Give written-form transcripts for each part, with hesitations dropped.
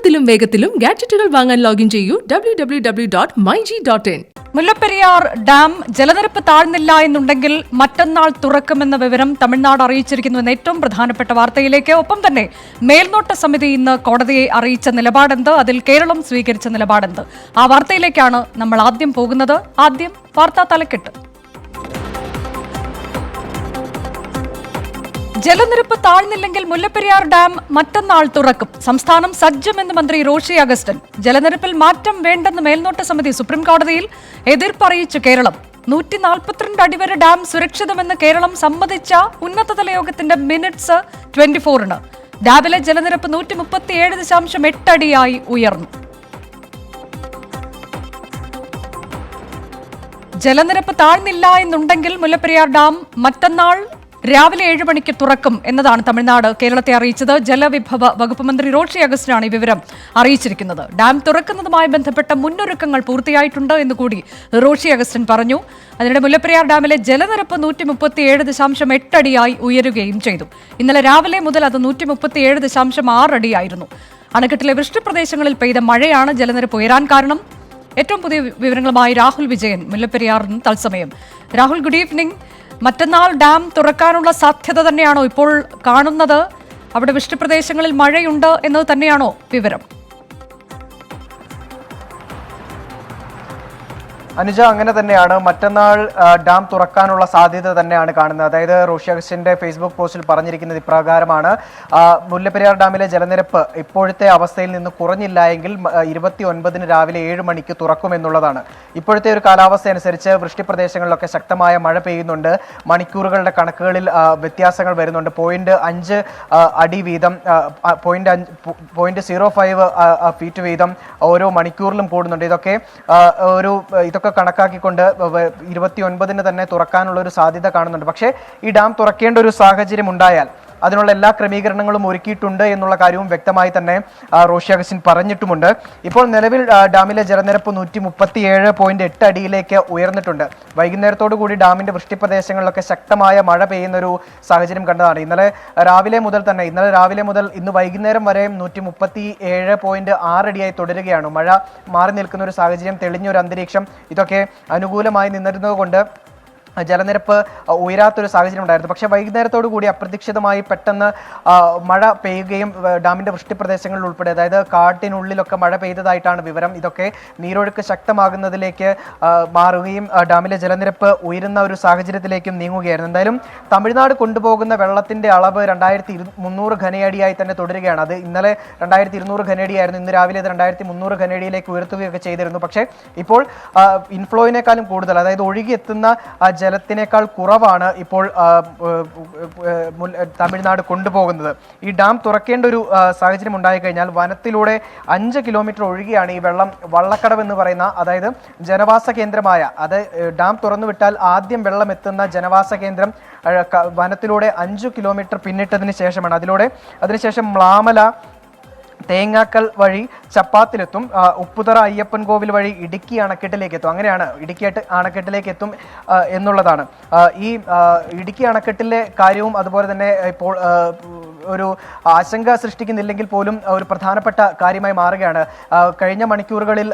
എളുപ്പത്തിലും വേഗത്തിലും ഗാഡ്ജറ്റുകൾ വാങ്ങാൻ ലോഗിൻ ചെയ്യൂ www.myg.in. മുല്ലപ്പെരിയാർ ഡാം ജലനിരപ്പ് താഴ്ന്നില്ല എന്നുണ്ടെങ്കിൽ മറ്റന്നാൾ തുറക്കുമെന്ന വിവരം തമിഴ്നാട് അറിയിച്ചിരിക്കുന്നുവെന്ന ഏറ്റവും പ്രധാനപ്പെട്ട വാർത്തയിലേക്ക്. ഒപ്പം തന്നെ മേൽനോട്ട സമിതി ഇന്ന് കോടതിയെ അറിയിച്ച നിലപാടെന്ത്, അതിൽ കേരളം സ്വീകരിച്ച നിലപാടെന്ത്, ആ വാർത്തയിലേക്കാണ് നമ്മൾ ആദ്യം പോകുന്നത്. ആദ്യം വാർത്താ തലക്കെട്ട്. ജലനിരപ്പ് താഴ്ന്നില്ലെങ്കിൽ മുല്ലപ്പെരിയാർ ഡാം മറ്റന്നാൾ തുറക്കും. സംസ്ഥാനം സജ്ജമെന്ന് മന്ത്രി റോഷി അഗസ്റ്റിൻ. ജലനിരപ്പിൽ മാറ്റം വേണ്ടെന്ന് മേൽനോട്ട സമിതി സുപ്രീംകോടതിയിൽ എതിർപ്പറിയിച്ചു കേരളം. 142 അടി വരെ ഡാം സുരക്ഷിതമെന്ന് കേരളം സമ്മതിച്ച ഉന്നതതല യോഗത്തിന്റെ മിനിറ്റ്സ് 24-ന്. ഡാമിലെ ജലനിരപ്പ് 137.8 അടിയായി ഉയർന്നു. ജലനിരപ്പ് താഴ്ന്നില്ല എന്നുണ്ടെങ്കിൽ മുല്ലപ്പെരിയാർ ഡാം മറ്റന്നാൾ രാവിലെ 7 മണിക്ക് തുറക്കും എന്നതാണ് തമിഴ്നാട് കേരളത്തെ അറിയിച്ചത്. ജലവിഭവ വകുപ്പ് മന്ത്രി റോഷി അഗസ്റ്റിനാണ് ഈ വിവരം അറിയിച്ചിരിക്കുന്നത്. ഡാം തുറക്കുന്നതുമായി ബന്ധപ്പെട്ട മുന്നൊരുക്കങ്ങൾ പൂർത്തിയായിട്ടുണ്ട് എന്നുകൂടി റോഷി അഗസ്റ്റിൻ പറഞ്ഞു. അതിനിടെ മുല്ലപ്പെരിയാർ ഡാമിലെ ജലനിരപ്പ് 137.8 അടിയായി ഉയരുകയും ചെയ്തു. ഇന്നലെ രാവിലെ മുതൽ അത് 137.6 അടിയായിരുന്നു. അണക്കെട്ടിലെ വൃഷ്ടിപ്രദേശങ്ങളിൽ പെയ്ത മഴയാണ് ജലനിരപ്പ് ഉയരാൻ കാരണം. ഏറ്റവും പുതിയ വിവരങ്ങളുമായി രാഹുൽ വിജയൻ മുല്ലപ്പെരിയാറിന് തത്സമയം. Rahul, good evening. മറ്റന്നാൾ ഡാം തുറക്കാനുള്ള സാധ്യത തന്നെയാണോ ഇപ്പോൾ കാണുന്നത്? അവിടെ വൃഷ്ടിപ്രദേശങ്ങളിൽ മഴയുണ്ട് എന്നത് തന്നെയാണോ വിവരം? അനുജ, അങ്ങനെ തന്നെയാണ്. മറ്റന്നാൾ ഡാം തുറക്കാനുള്ള സാധ്യത തന്നെയാണ് കാണുന്നത്. അതായത് റോഷി അഗസ്റ്റിന്റെ ഫേസ്ബുക്ക് പോസ്റ്റിൽ പറഞ്ഞിരിക്കുന്നത് ഇപ്രകാരമാണ്: മുല്ലപ്പെരിയാർ ഡാമിലെ ജലനിരപ്പ് ഇപ്പോഴത്തെ അവസ്ഥയിൽ നിന്ന് കുറഞ്ഞില്ല എങ്കിൽ 29-ന് രാവിലെ 7 മണിക്ക് തുറക്കുമെന്നുള്ളതാണ്. ഇപ്പോഴത്തെ ഒരു കാലാവസ്ഥ അനുസരിച്ച് വൃഷ്ടിപ്രദേശങ്ങളിലൊക്കെ ശക്തമായ മഴ പെയ്യുന്നുണ്ട്. മണിക്കൂറുകളുടെ കണക്കുകളിൽ വ്യത്യാസങ്ങൾ വരുന്നുണ്ട്. 0.5 അടി വീതം, 0.05 ഫീറ്റ് വീതം ഓരോ മണിക്കൂറിലും കൂടുന്നുണ്ട്. ഇതൊക്കെ കണക്കാക്കിക്കൊണ്ട് 29-ന് തന്നെ തുറക്കാനുള്ള ഒരു സാധ്യത കാണുന്നുണ്ട്. പക്ഷേ ഈ ഡാം തുറക്കേണ്ട ഒരു സാഹചര്യം ഉണ്ടായാൽ അതിനുള്ള എല്ലാ ക്രമീകരണങ്ങളും ഒരുക്കിയിട്ടുണ്ട് എന്നുള്ള കാര്യവും വ്യക്തമായി തന്നെ റോഷി അഗസ്റ്റിൻ പറഞ്ഞിട്ടുമുണ്ട്. ഇപ്പോൾ നിലവിൽ ഡാമിലെ ജലനിരപ്പ് 137.8 അടിയിലേക്ക് ഉയർന്നിട്ടുണ്ട്. വൈകുന്നേരത്തോടു കൂടി ഡാമിന്റെ വൃഷ്ടിപ്രദേശങ്ങളിലൊക്കെ ശക്തമായ മഴ പെയ്യുന്ന ഒരു സാഹചര്യം കണ്ടതാണ്. ഇന്നലെ രാവിലെ മുതൽ ഇന്ന് വൈകുന്നേരം വരെ 137.6 അടിയായി തുടരുകയാണ്. മഴ മാറി നിൽക്കുന്ന ഒരു സാഹചര്യം, തെളിഞ്ഞൊരു അന്തരീക്ഷം, ഇതൊക്കെ അനുകൂലമായി നിന്നിരുന്നത് കൊണ്ട് ജലനിരപ്പ് ഉയരാത്തൊരു സാഹചര്യം ഉണ്ടായിരുന്നു. പക്ഷേ വൈകുന്നേരത്തോടു കൂടി അപ്രതീക്ഷിതമായി പെട്ടെന്ന് മഴ പെയ്യുകയും ഡാമിന്റെ വൃഷ്ടിപ്രദേശങ്ങളിൽ ഉൾപ്പെടെ, അതായത് കാട്ടിനുള്ളിലൊക്കെ മഴ പെയ്തതായിട്ടാണ് വിവരം. ഇതൊക്കെ നീരൊഴുക്ക് ശക്തമാകുന്നതിലേക്ക് മാറുകയും ഡാമിലെ ജലനിരപ്പ് ഉയരുന്ന ഒരു സാഹചര്യത്തിലേക്കും നീങ്ങുകയായിരുന്നു. എന്തായാലും തമിഴ്നാട് കൊണ്ടുപോകുന്ന വെള്ളത്തിന്റെ അളവ് 2300 ഘനയടിയായി തന്നെ തുടരുകയാണ്. അത് ഇന്നലെ 2200 ഘനയടിയായിരുന്നു. ഇന്ന് രാവിലെ അത് 2300 ഘനയടിയിലേക്ക് ഉയർത്തുകയൊക്കെ ചെയ്തിരുന്നു. പക്ഷേ ഇപ്പോൾ ഇൻഫ്ലോയിനേക്കാളും കൂടുതൽ, അതായത് ഒഴുകിയെത്തുന്ന ജലത്തിനേക്കാൾ കുറവാണ് ഇപ്പോൾ തമിഴ്നാട് കൊണ്ടുപോകുന്നത്. ഈ ഡാം തുറക്കേണ്ട ഒരു സാഹചര്യം ഉണ്ടായിക്കഴിഞ്ഞാൽ വനത്തിലൂടെ 5 കിലോമീറ്റർ ഒഴുകിയാണ് ഈ വെള്ളം വള്ളക്കടവ് എന്ന് പറയുന്ന, അതായത് ജനവാസ കേന്ദ്രമായ, അത് ഡാം തുറന്നു വിട്ടാൽ ആദ്യം വെള്ളം എത്തുന്ന ജനവാസ കേന്ദ്രം വനത്തിലൂടെ 5 കിലോമീറ്റർ പിന്നിട്ടതിന് ശേഷമാണ്. അതിനുശേഷം മ്ലാമല, തേങ്ങാക്കൽ വഴി ചപ്പാത്തിലെത്തും. ഉപ്പുതറ അയ്യപ്പൻ കോവിൽ വഴി ഇടുക്കി അണക്കെട്ടിലേക്ക് എത്തും. അങ്ങനെയാണ് ഇടുക്കി അണക്കെട്ടിലേക്ക് എത്തും എന്നുള്ളതാണ്. ഈ ഇടുക്കി അണക്കെട്ടിലെ കാര്യവും അതുപോലെ തന്നെ ഇപ്പോൾ ഒരു ആശങ്ക സൃഷ്ടിക്കുന്നില്ലെങ്കിൽ പോലും ഒരു പ്രധാനപ്പെട്ട കാര്യമായി മാറുകയാണ്. കഴിഞ്ഞ മണിക്കൂറുകളിൽ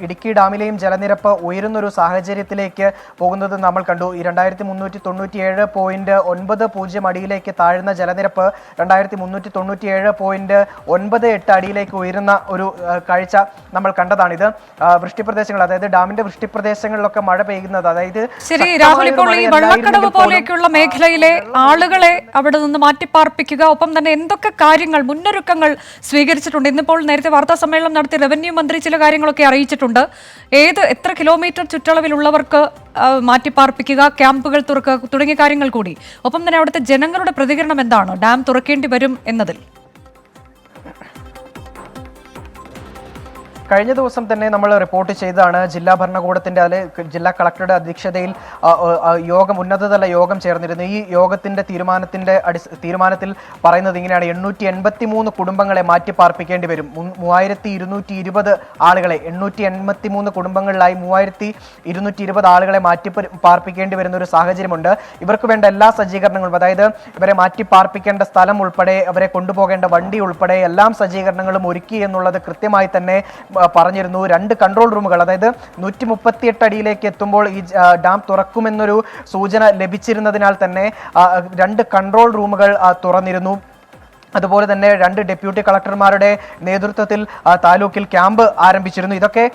ഇടുക്കി ഡാമിലെയും ജലനിരപ്പ് ഉയരുന്നൊരു സാഹചര്യത്തിലേക്ക് പോകുന്നത് നമ്മൾ കണ്ടു. ഈ 2397.90 അടിയിലേക്ക് താഴ്ന്ന ജലനിരപ്പ് 2397.98 അടിയിലേക്ക് ഉയരുന്ന ഒരു കാഴ്ച നമ്മൾ കണ്ടതാണിത്. വൃഷ്ടിപ്രദേശങ്ങൾ, അതായത് ഡാമിന്റെ വൃഷ്ടിപ്രദേശങ്ങളിലൊക്കെ മഴ പെയ്യുന്നത്, അതായത് ശരി രാഹുൽ, ഇപ്പോൾ ഈ വള്ളക്കടവ് പോലെയൊക്കെയുള്ള മേഖലയിലെ ആളുകളെ അവിടെ നിന്ന് മാറ്റിപ്പാർപ്പിക്കുക, ഒപ്പം തന്നെ എന്തൊക്കെ കാര്യങ്ങൾ, മുന്നൊരുക്കങ്ങൾ സ്വീകരിച്ചിട്ടുണ്ട്? ഇന്നിപ്പോൾ നേരത്തെ വാർത്താ സമ്മേളനം നടത്തി റവന്യൂ മന്ത്രി ചില കാര്യങ്ങളൊക്കെ അറിയിച്ചിട്ടുണ്ട്. എത്ര കിലോമീറ്റർ ചുറ്റളവിലുള്ളവർക്ക് മാറ്റിപ്പാർപ്പിക്കുക, ക്യാമ്പുകൾ തുറക്കുക തുടങ്ങിയ കാര്യങ്ങൾ കൂടി. ഒപ്പം തന്നെ അവിടുത്തെ ജനങ്ങളുടെ പ്രതികരണം എന്താണ് ഡാം തുറക്കേണ്ടി വരും എന്നതിൽ? കഴിഞ്ഞ ദിവസം തന്നെ നമ്മൾ റിപ്പോർട്ട് ചെയ്തതാണ്. ജില്ലാ ഭരണകൂടത്തിന്റെ ജില്ലാ കളക്ടറുടെ അധ്യക്ഷതയിൽ ഉന്നതതല യോഗം ചേർന്നിരുന്നു. ഈ യോഗത്തിന്റെ തീരുമാനത്തിൽ പറയുന്നത് ഇങ്ങനെയാണ്: 883 കുടുംബങ്ങളെ മാറ്റിപ്പാർപ്പിക്കേണ്ടി വരും. 3220 ആളുകളെ 883 കുടുംബങ്ങളിലായി 3220 ആളുകളെ പാർപ്പിക്കേണ്ടി വരുന്ന ഒരു സാഹചര്യമുണ്ട്. ഇവർക്ക് വേണ്ട എല്ലാ സജ്ജീകരണങ്ങളും, അതായത് ഇവരെ മാറ്റിപ്പാർപ്പിക്കേണ്ട സ്ഥലം ഉൾപ്പെടെ അവരെ കൊണ്ടുപോകേണ്ട വണ്ടി ഉൾപ്പെടെ എല്ലാം സജ്ജീകരണങ്ങളും ഒരുക്കി എന്നുള്ളത് കൃത്യമായി തന്നെ പറഞ്ഞിരുന്നു. 2 കൺട്രോൾ റൂമുകൾ, അതായത് 138 അടിയിലേക്ക് എത്തുമ്പോൾ ഈ ഡാം തുറക്കുമെന്നൊരു സൂചന ലഭിച്ചിരുന്നതിനാൽ തന്നെ 2 കൺട്രോൾ റൂമുകൾ തുറന്നിരുന്നു. അതുപോലെ തന്നെ 2 ഡെപ്യൂട്ടി കളക്ടർമാരുടെ നേതൃത്വത്തിൽ താലൂക്കിൽ ക്യാമ്പ് ആരംഭിച്ചിരുന്നു. ഇതൊക്കെ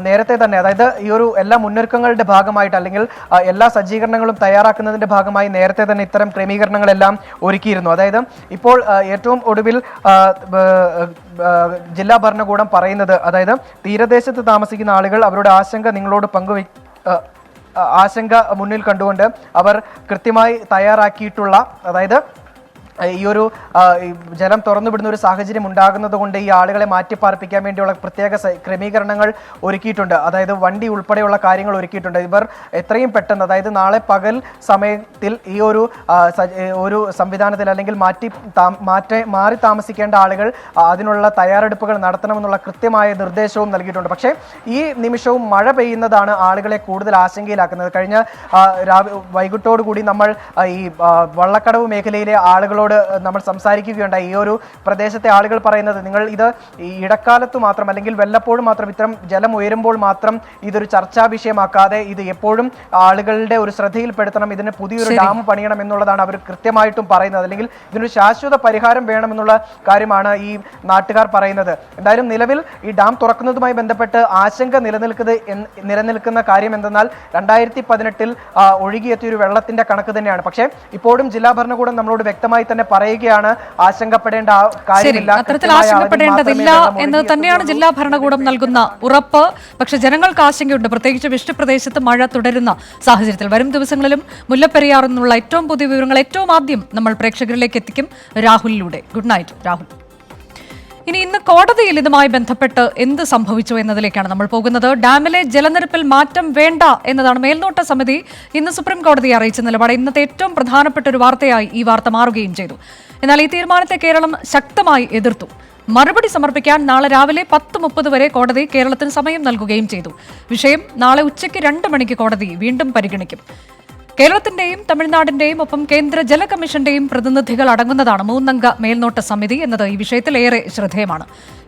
നേരത്തെ തന്നെ, അതായത് ഈ ഒരു എല്ലാ മുന്നൊരുക്കങ്ങളുടെ ഭാഗമായിട്ട് അല്ലെങ്കിൽ എല്ലാ സജ്ജീകരണങ്ങളും തയ്യാറാക്കുന്നതിന്റെ ഭാഗമായി നേരത്തെ തന്നെ ഇത്തരം ക്രമീകരണങ്ങളെല്ലാം ഒരുക്കിയിരുന്നു. അതായത് ഇപ്പോൾ ഏറ്റവും ഒടുവിൽ ജില്ലാ ഭരണകൂടം പറയുന്നത്, അതായത് തീരദേശത്ത് താമസിക്കുന്ന ആളുകൾ അവരുടെ ആശങ്ക നിങ്ങളോട് ആശങ്ക മുന്നിൽ കണ്ടുകൊണ്ട് അവർ കൃത്യമായി തയ്യാറാക്കിയിട്ടുള്ള, അതായത് ഈ ഒരു ജലം തുറന്നുവിടുന്ന ഒരു സാഹചര്യം ഉണ്ടാകുന്നത് കൊണ്ട് ഈ ആളുകളെ മാറ്റിപ്പാർപ്പിക്കാൻ വേണ്ടിയുള്ള പ്രത്യേക ക്രമീകരണങ്ങൾ ഒരുക്കിയിട്ടുണ്ട്. അതായത് വണ്ടി ഉൾപ്പെടെയുള്ള കാര്യങ്ങൾ ഒരുക്കിയിട്ടുണ്ട്. ഇവർ എത്രയും പെട്ടെന്ന്, അതായത് നാളെ പകൽ സമയത്തിൽ ഈ ഒരു സംവിധാനത്തിൽ അല്ലെങ്കിൽ മാറി താമസിക്കേണ്ട ആളുകൾ അതിനുള്ള തയ്യാറെടുപ്പുകൾ നടത്തണമെന്നുള്ള കൃത്യമായ നിർദ്ദേശവും നൽകിയിട്ടുണ്ട്. പക്ഷേ ഈ നിമിഷവും മഴ പെയ്യുന്നതാണ് ആളുകളെ കൂടുതൽ ആശങ്കയിലാക്കുന്നത്. കഴിഞ്ഞ വൈകിട്ടോടുകൂടി നമ്മൾ ഈ വള്ളക്കടവ് മേഖലയിലെ ആളുകളോട് നമ്മൾ സംസാരിക്കുകയുണ്ടായി. ഈ ഒരു പ്രദേശത്തെ ആളുകൾ പറയുന്നത്, നിങ്ങൾ ഇത് ഇടക്കാലത്ത് മാത്രം അല്ലെങ്കിൽ വല്ലപ്പോഴും മാത്രം ഇത്തരം ജലം ഉയരുമ്പോൾ മാത്രം ഇതൊരു ചർച്ചാ വിഷയമാക്കാതെ ഇത് എപ്പോഴും ആളുകളുടെ ഒരു ശ്രദ്ധയിൽപ്പെടുത്തണം, ഇതിന് പുതിയൊരു ഡാം പണിയണം എന്നുള്ളതാണ് അവർ കൃത്യമായിട്ടും പറയുന്നത്. അല്ലെങ്കിൽ ഇതിനൊരു ശാശ്വത പരിഹാരം വേണമെന്നുള്ള കാര്യമാണ് ഈ നാട്ടുകാർ പറയുന്നത്. എന്തായാലും നിലവിൽ ഈ ഡാം തുറക്കുന്നതുമായി ബന്ധപ്പെട്ട് ആശങ്ക നിലനിൽക്കുന്ന കാര്യം എന്തെന്നാൽ 2018 ഒഴുകിയെത്തിയൊരു വെള്ളത്തിന്റെ കണക്ക് തന്നെയാണ്. പക്ഷേ ഇപ്പോഴും ജില്ലാ ഭരണകൂടം നമ്മളോട് വ്യക്തമായി തന്നെ പറയുകയാണ്, ആശങ്കപ്പെടേണ്ട കാര്യമില്ല, അത്തരത്തിൽ ആശങ്കപ്പെടേണ്ടതില്ല എന്ന് തന്നെയാണ് ജില്ലാ ഭരണകൂടം നൽകുന്ന ഉറപ്പ്. പക്ഷെ ജനങ്ങൾക്ക് ആശങ്കയുണ്ട്, പ്രത്യേകിച്ച് വൃഷ്ടിപ്രദേശത്ത് മഴ തുടരുന്ന സാഹചര്യത്തിൽ. വരും ദിവസങ്ങളിലും മുല്ലപ്പെരിയാറിൽ നിന്നുള്ള ഏറ്റവും പുതിയ വിവരങ്ങൾ ഏറ്റവും ആദ്യം നമ്മൾ പ്രേക്ഷകരിലേക്ക് എത്തിക്കും രാഹുലിലൂടെ. Good night Rahul. ഇന്ന് കോടതിയിൽ ഇതുമായി ബന്ധപ്പെട്ട് എന്ത് സംഭവിച്ചു എന്നതിലേക്കാണ് നമ്മൾ പോകുന്നത്. ഡാമിലെ ജലനിരപ്പിൽ മാറ്റം വേണ്ട എന്നതാണ് മേൽനോട്ട സമിതി ഇന്ന് സുപ്രീം കോടതിയെ അറിയിച്ച നിലപാട്. ഇന്നത്തെ ഏറ്റവും പ്രധാനപ്പെട്ട ഒരു വാർത്തയായി ഈ വാർത്ത മാറുകയും ചെയ്തു. എന്നാൽ ഈ തീരുമാനത്തെ കേരളം ശക്തമായി എതിർത്തു. മറുപടി സമർപ്പിക്കാൻ നാളെ രാവിലെ 10:30 വരെ കോടതി കേരളത്തിന് സമയം നൽകുകയും ചെയ്തു. വിഷയം നാളെ ഉച്ചയ്ക്ക് 2 മണിക്ക് കോടതി വീണ്ടും പരിഗണിക്കും. കേരളത്തിന്റെയും തമിഴ്നാടിന്റെയും ഒപ്പം കേന്ദ്ര ജല കമ്മീഷന്റെയും പ്രതിനിധികൾ അടങ്ങുന്നതാണ് 3-അംഗ മേൽനോട്ട സമിതി എന്നത് ഈ വിഷയത്തിൽ ഏറെ ശ്രദ്ധേയമാണ്.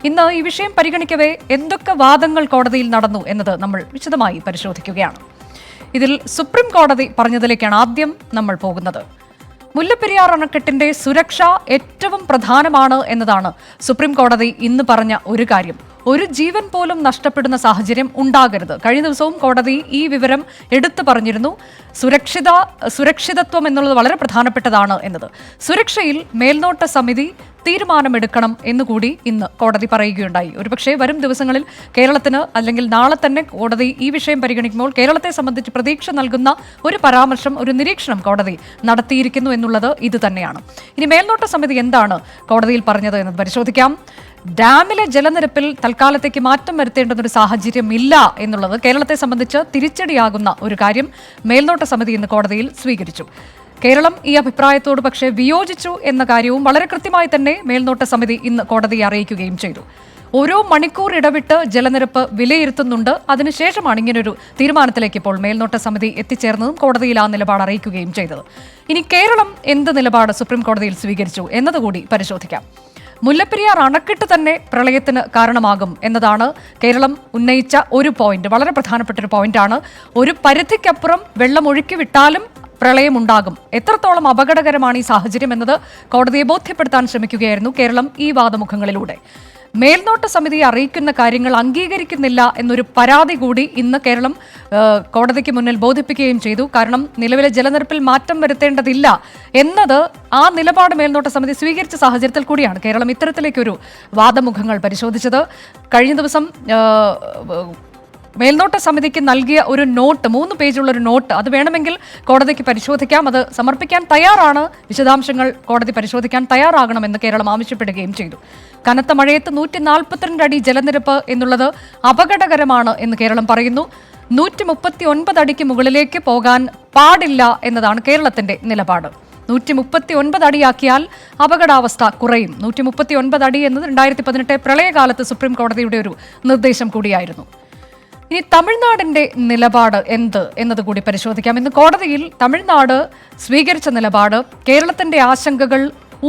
ഇന്ന് ഈ വിഷയം പരിഗണിക്കവേ എന്തൊക്കെ വാദങ്ങൾ കോടതിയിൽ നടന്നു എന്നത് നമ്മൾ വിശദമായി പരിശോധിക്കുകയാണ്. ഇതിൽ സുപ്രീം കോടതി പറഞ്ഞതിലേക്കാണ് ആദ്യം നമ്മൾ പോകുന്നത്. മുല്ലപ്പെരിയാർ അണക്കെട്ടിന്റെ സുരക്ഷ ഏറ്റവും പ്രധാനമാണ് എന്നതാണ് സുപ്രീം കോടതി ഇന്ന് പറഞ്ഞ ഒരു കാര്യം. ഒരു ജീവൻ പോലും നഷ്ടപ്പെടുന്ന സാഹചര്യം ഉണ്ടാകരുത്. കഴിഞ്ഞ ദിവസവും കോടതി ഈ വിവരം എടുത്തു പറഞ്ഞിരുന്നു. സുരക്ഷിതത്വം എന്നുള്ളത് വളരെ പ്രധാനപ്പെട്ടതാണ് എന്നത്. സുരക്ഷയിൽ മേൽനോട്ട സമിതി തീരുമാനമെടുക്കണം എന്നുകൂടി ഇന്ന് കോടതി പറയുകയുണ്ടായി. ഒരുപക്ഷെ വരും ദിവസങ്ങളിൽ കേരളത്തിന് അല്ലെങ്കിൽ നാളെ തന്നെ കോടതി ഈ വിഷയം പരിഗണിക്കുമ്പോൾ കേരളത്തെ സംബന്ധിച്ച് പ്രതീക്ഷ നൽകുന്ന ഒരു പരാമർശം, ഒരു നിരീക്ഷണം കോടതി നടത്തിയിരിക്കുന്നു എന്നുള്ളത് ഇത് തന്നെയാണ്. ഇനി മേൽനോട്ട സമിതി എന്താണ് കോടതിയിൽ പറഞ്ഞത് എന്ന് പരിശോധിക്കാം. ഡാമിലെ ജലനിരപ്പിൽ തൽക്കാലത്തേക്ക് മാറ്റം വരുത്തേണ്ടുന്നൊരു സാഹചര്യം ഇല്ല എന്നുള്ളത് കേരളത്തെ സംബന്ധിച്ച് തിരിച്ചടിയാകുന്ന ഒരു കാര്യം മേൽനോട്ട സമിതി ഇന്ന് കോടതിയിൽ സ്വീകരിച്ചു. കേരളം ഈ അഭിപ്രായത്തോട് പക്ഷേ വിയോജിച്ചു എന്ന കാര്യവും വളരെ കൃത്യമായി തന്നെ മേൽനോട്ട സമിതി ഇന്ന് കോടതിയെ അറിയിക്കുകയും ചെയ്തു. ഓരോ മണിക്കൂർ ഇടവിട്ട് ജലനിരപ്പ് വിലയിരുത്തുന്നുണ്ട്. അതിനുശേഷമാണ് ഇങ്ങനൊരു തീരുമാനത്തിലേക്ക് ഇപ്പോൾ മേൽനോട്ട സമിതി എത്തിച്ചേർന്നതും കോടതിയിൽ ആ നിലപാട് അറിയിക്കുകയും ചെയ്തത്. ഇനി കേരളം എന്ത് നിലപാട് സുപ്രീം കോടതിയിൽ സ്വീകരിച്ചു എന്നതുകൂടി പരിശോധിക്കാം. മുല്ലപ്പെരിയാർ അണക്കെട്ട് തന്നെ പ്രളയത്തിന് കാരണമാകും എന്നതാണ് കേരളം ഉന്നയിച്ച ഒരു പോയിന്റ്. വളരെ പ്രധാനപ്പെട്ട ഒരു പോയിന്റാണ്. ഒരു പരിധിക്കപ്പുറം വെള്ളം ഒഴുക്കി വിട്ടാലും പ്രളയമുണ്ടാകും. എത്രത്തോളം അപകടകരമാണ് ഈ സാഹചര്യം എന്നത് കോടതിയെ ബോധ്യപ്പെടുത്താൻ ശ്രമിക്കുകയായിരുന്നു കേരളം ഈ വാദമുഖങ്ങളിലൂടെ. മേൽനോട്ട സമിതിയെ അറിയിക്കുന്ന കാര്യങ്ങൾ അംഗീകരിക്കുന്നില്ല എന്നൊരു പരാതി കൂടി ഇന്ന് കേരളം കോടതിക്ക് മുന്നിൽ ബോധിപ്പിക്കുകയും ചെയ്തു. കാരണം നിലവിലെ ജലനിരപ്പിൽ മാറ്റം വരുത്തേണ്ടതില്ല എന്നത് ആ നിലപാട് മേൽനോട്ട സമിതി സ്വീകരിച്ച സാഹചര്യത്തിൽ കൂടിയാണ് കേരളം ഇത്തരത്തിലേക്കൊരു വാദമുഖങ്ങൾ പരിശോധിച്ചത്. കഴിഞ്ഞ ദിവസം മേൽനോട്ട സമിതിക്ക് നൽകിയ ഒരു നോട്ട്, 3 പേജുള്ള ഒരു നോട്ട്, അത് വേണമെങ്കിൽ കോടതിക്ക് പരിശോധിക്കാം, അത് സമർപ്പിക്കാൻ തയ്യാറാണ്, വിശദാംശങ്ങൾ കോടതി പരിശോധിക്കാൻ തയ്യാറാകണമെന്ന് കേരളം ആവശ്യപ്പെടുകയും ചെയ്തു. കനത്ത മഴയത്ത് 142 അടി ജലനിരപ്പ് എന്നുള്ളത് അപകടകരമാണ് എന്ന് കേരളം പറയുന്നു. 139 അടിക്ക് മുകളിലേക്ക് പോകാൻ പാടില്ല എന്നതാണ് കേരളത്തിന്റെ നിലപാട്. 139 അടിയാക്കിയാൽ അപകടാവസ്ഥ കുറയും. 139 അടി എന്നത് 2018 പ്രളയകാലത്ത് സുപ്രീം കോടതിയുടെ ഒരു നിർദ്ദേശം കൂടിയായിരുന്നു. ഇനി തമിഴ്നാടിന്റെ നിലപാട് എന്ത് എന്നത് കൂടി പരിശോധിക്കാം. ഇന്ന് കോടതിയിൽ തമിഴ്നാട് സ്വീകരിച്ച നിലപാട് കേരളത്തിന്റെ ആശങ്കകൾ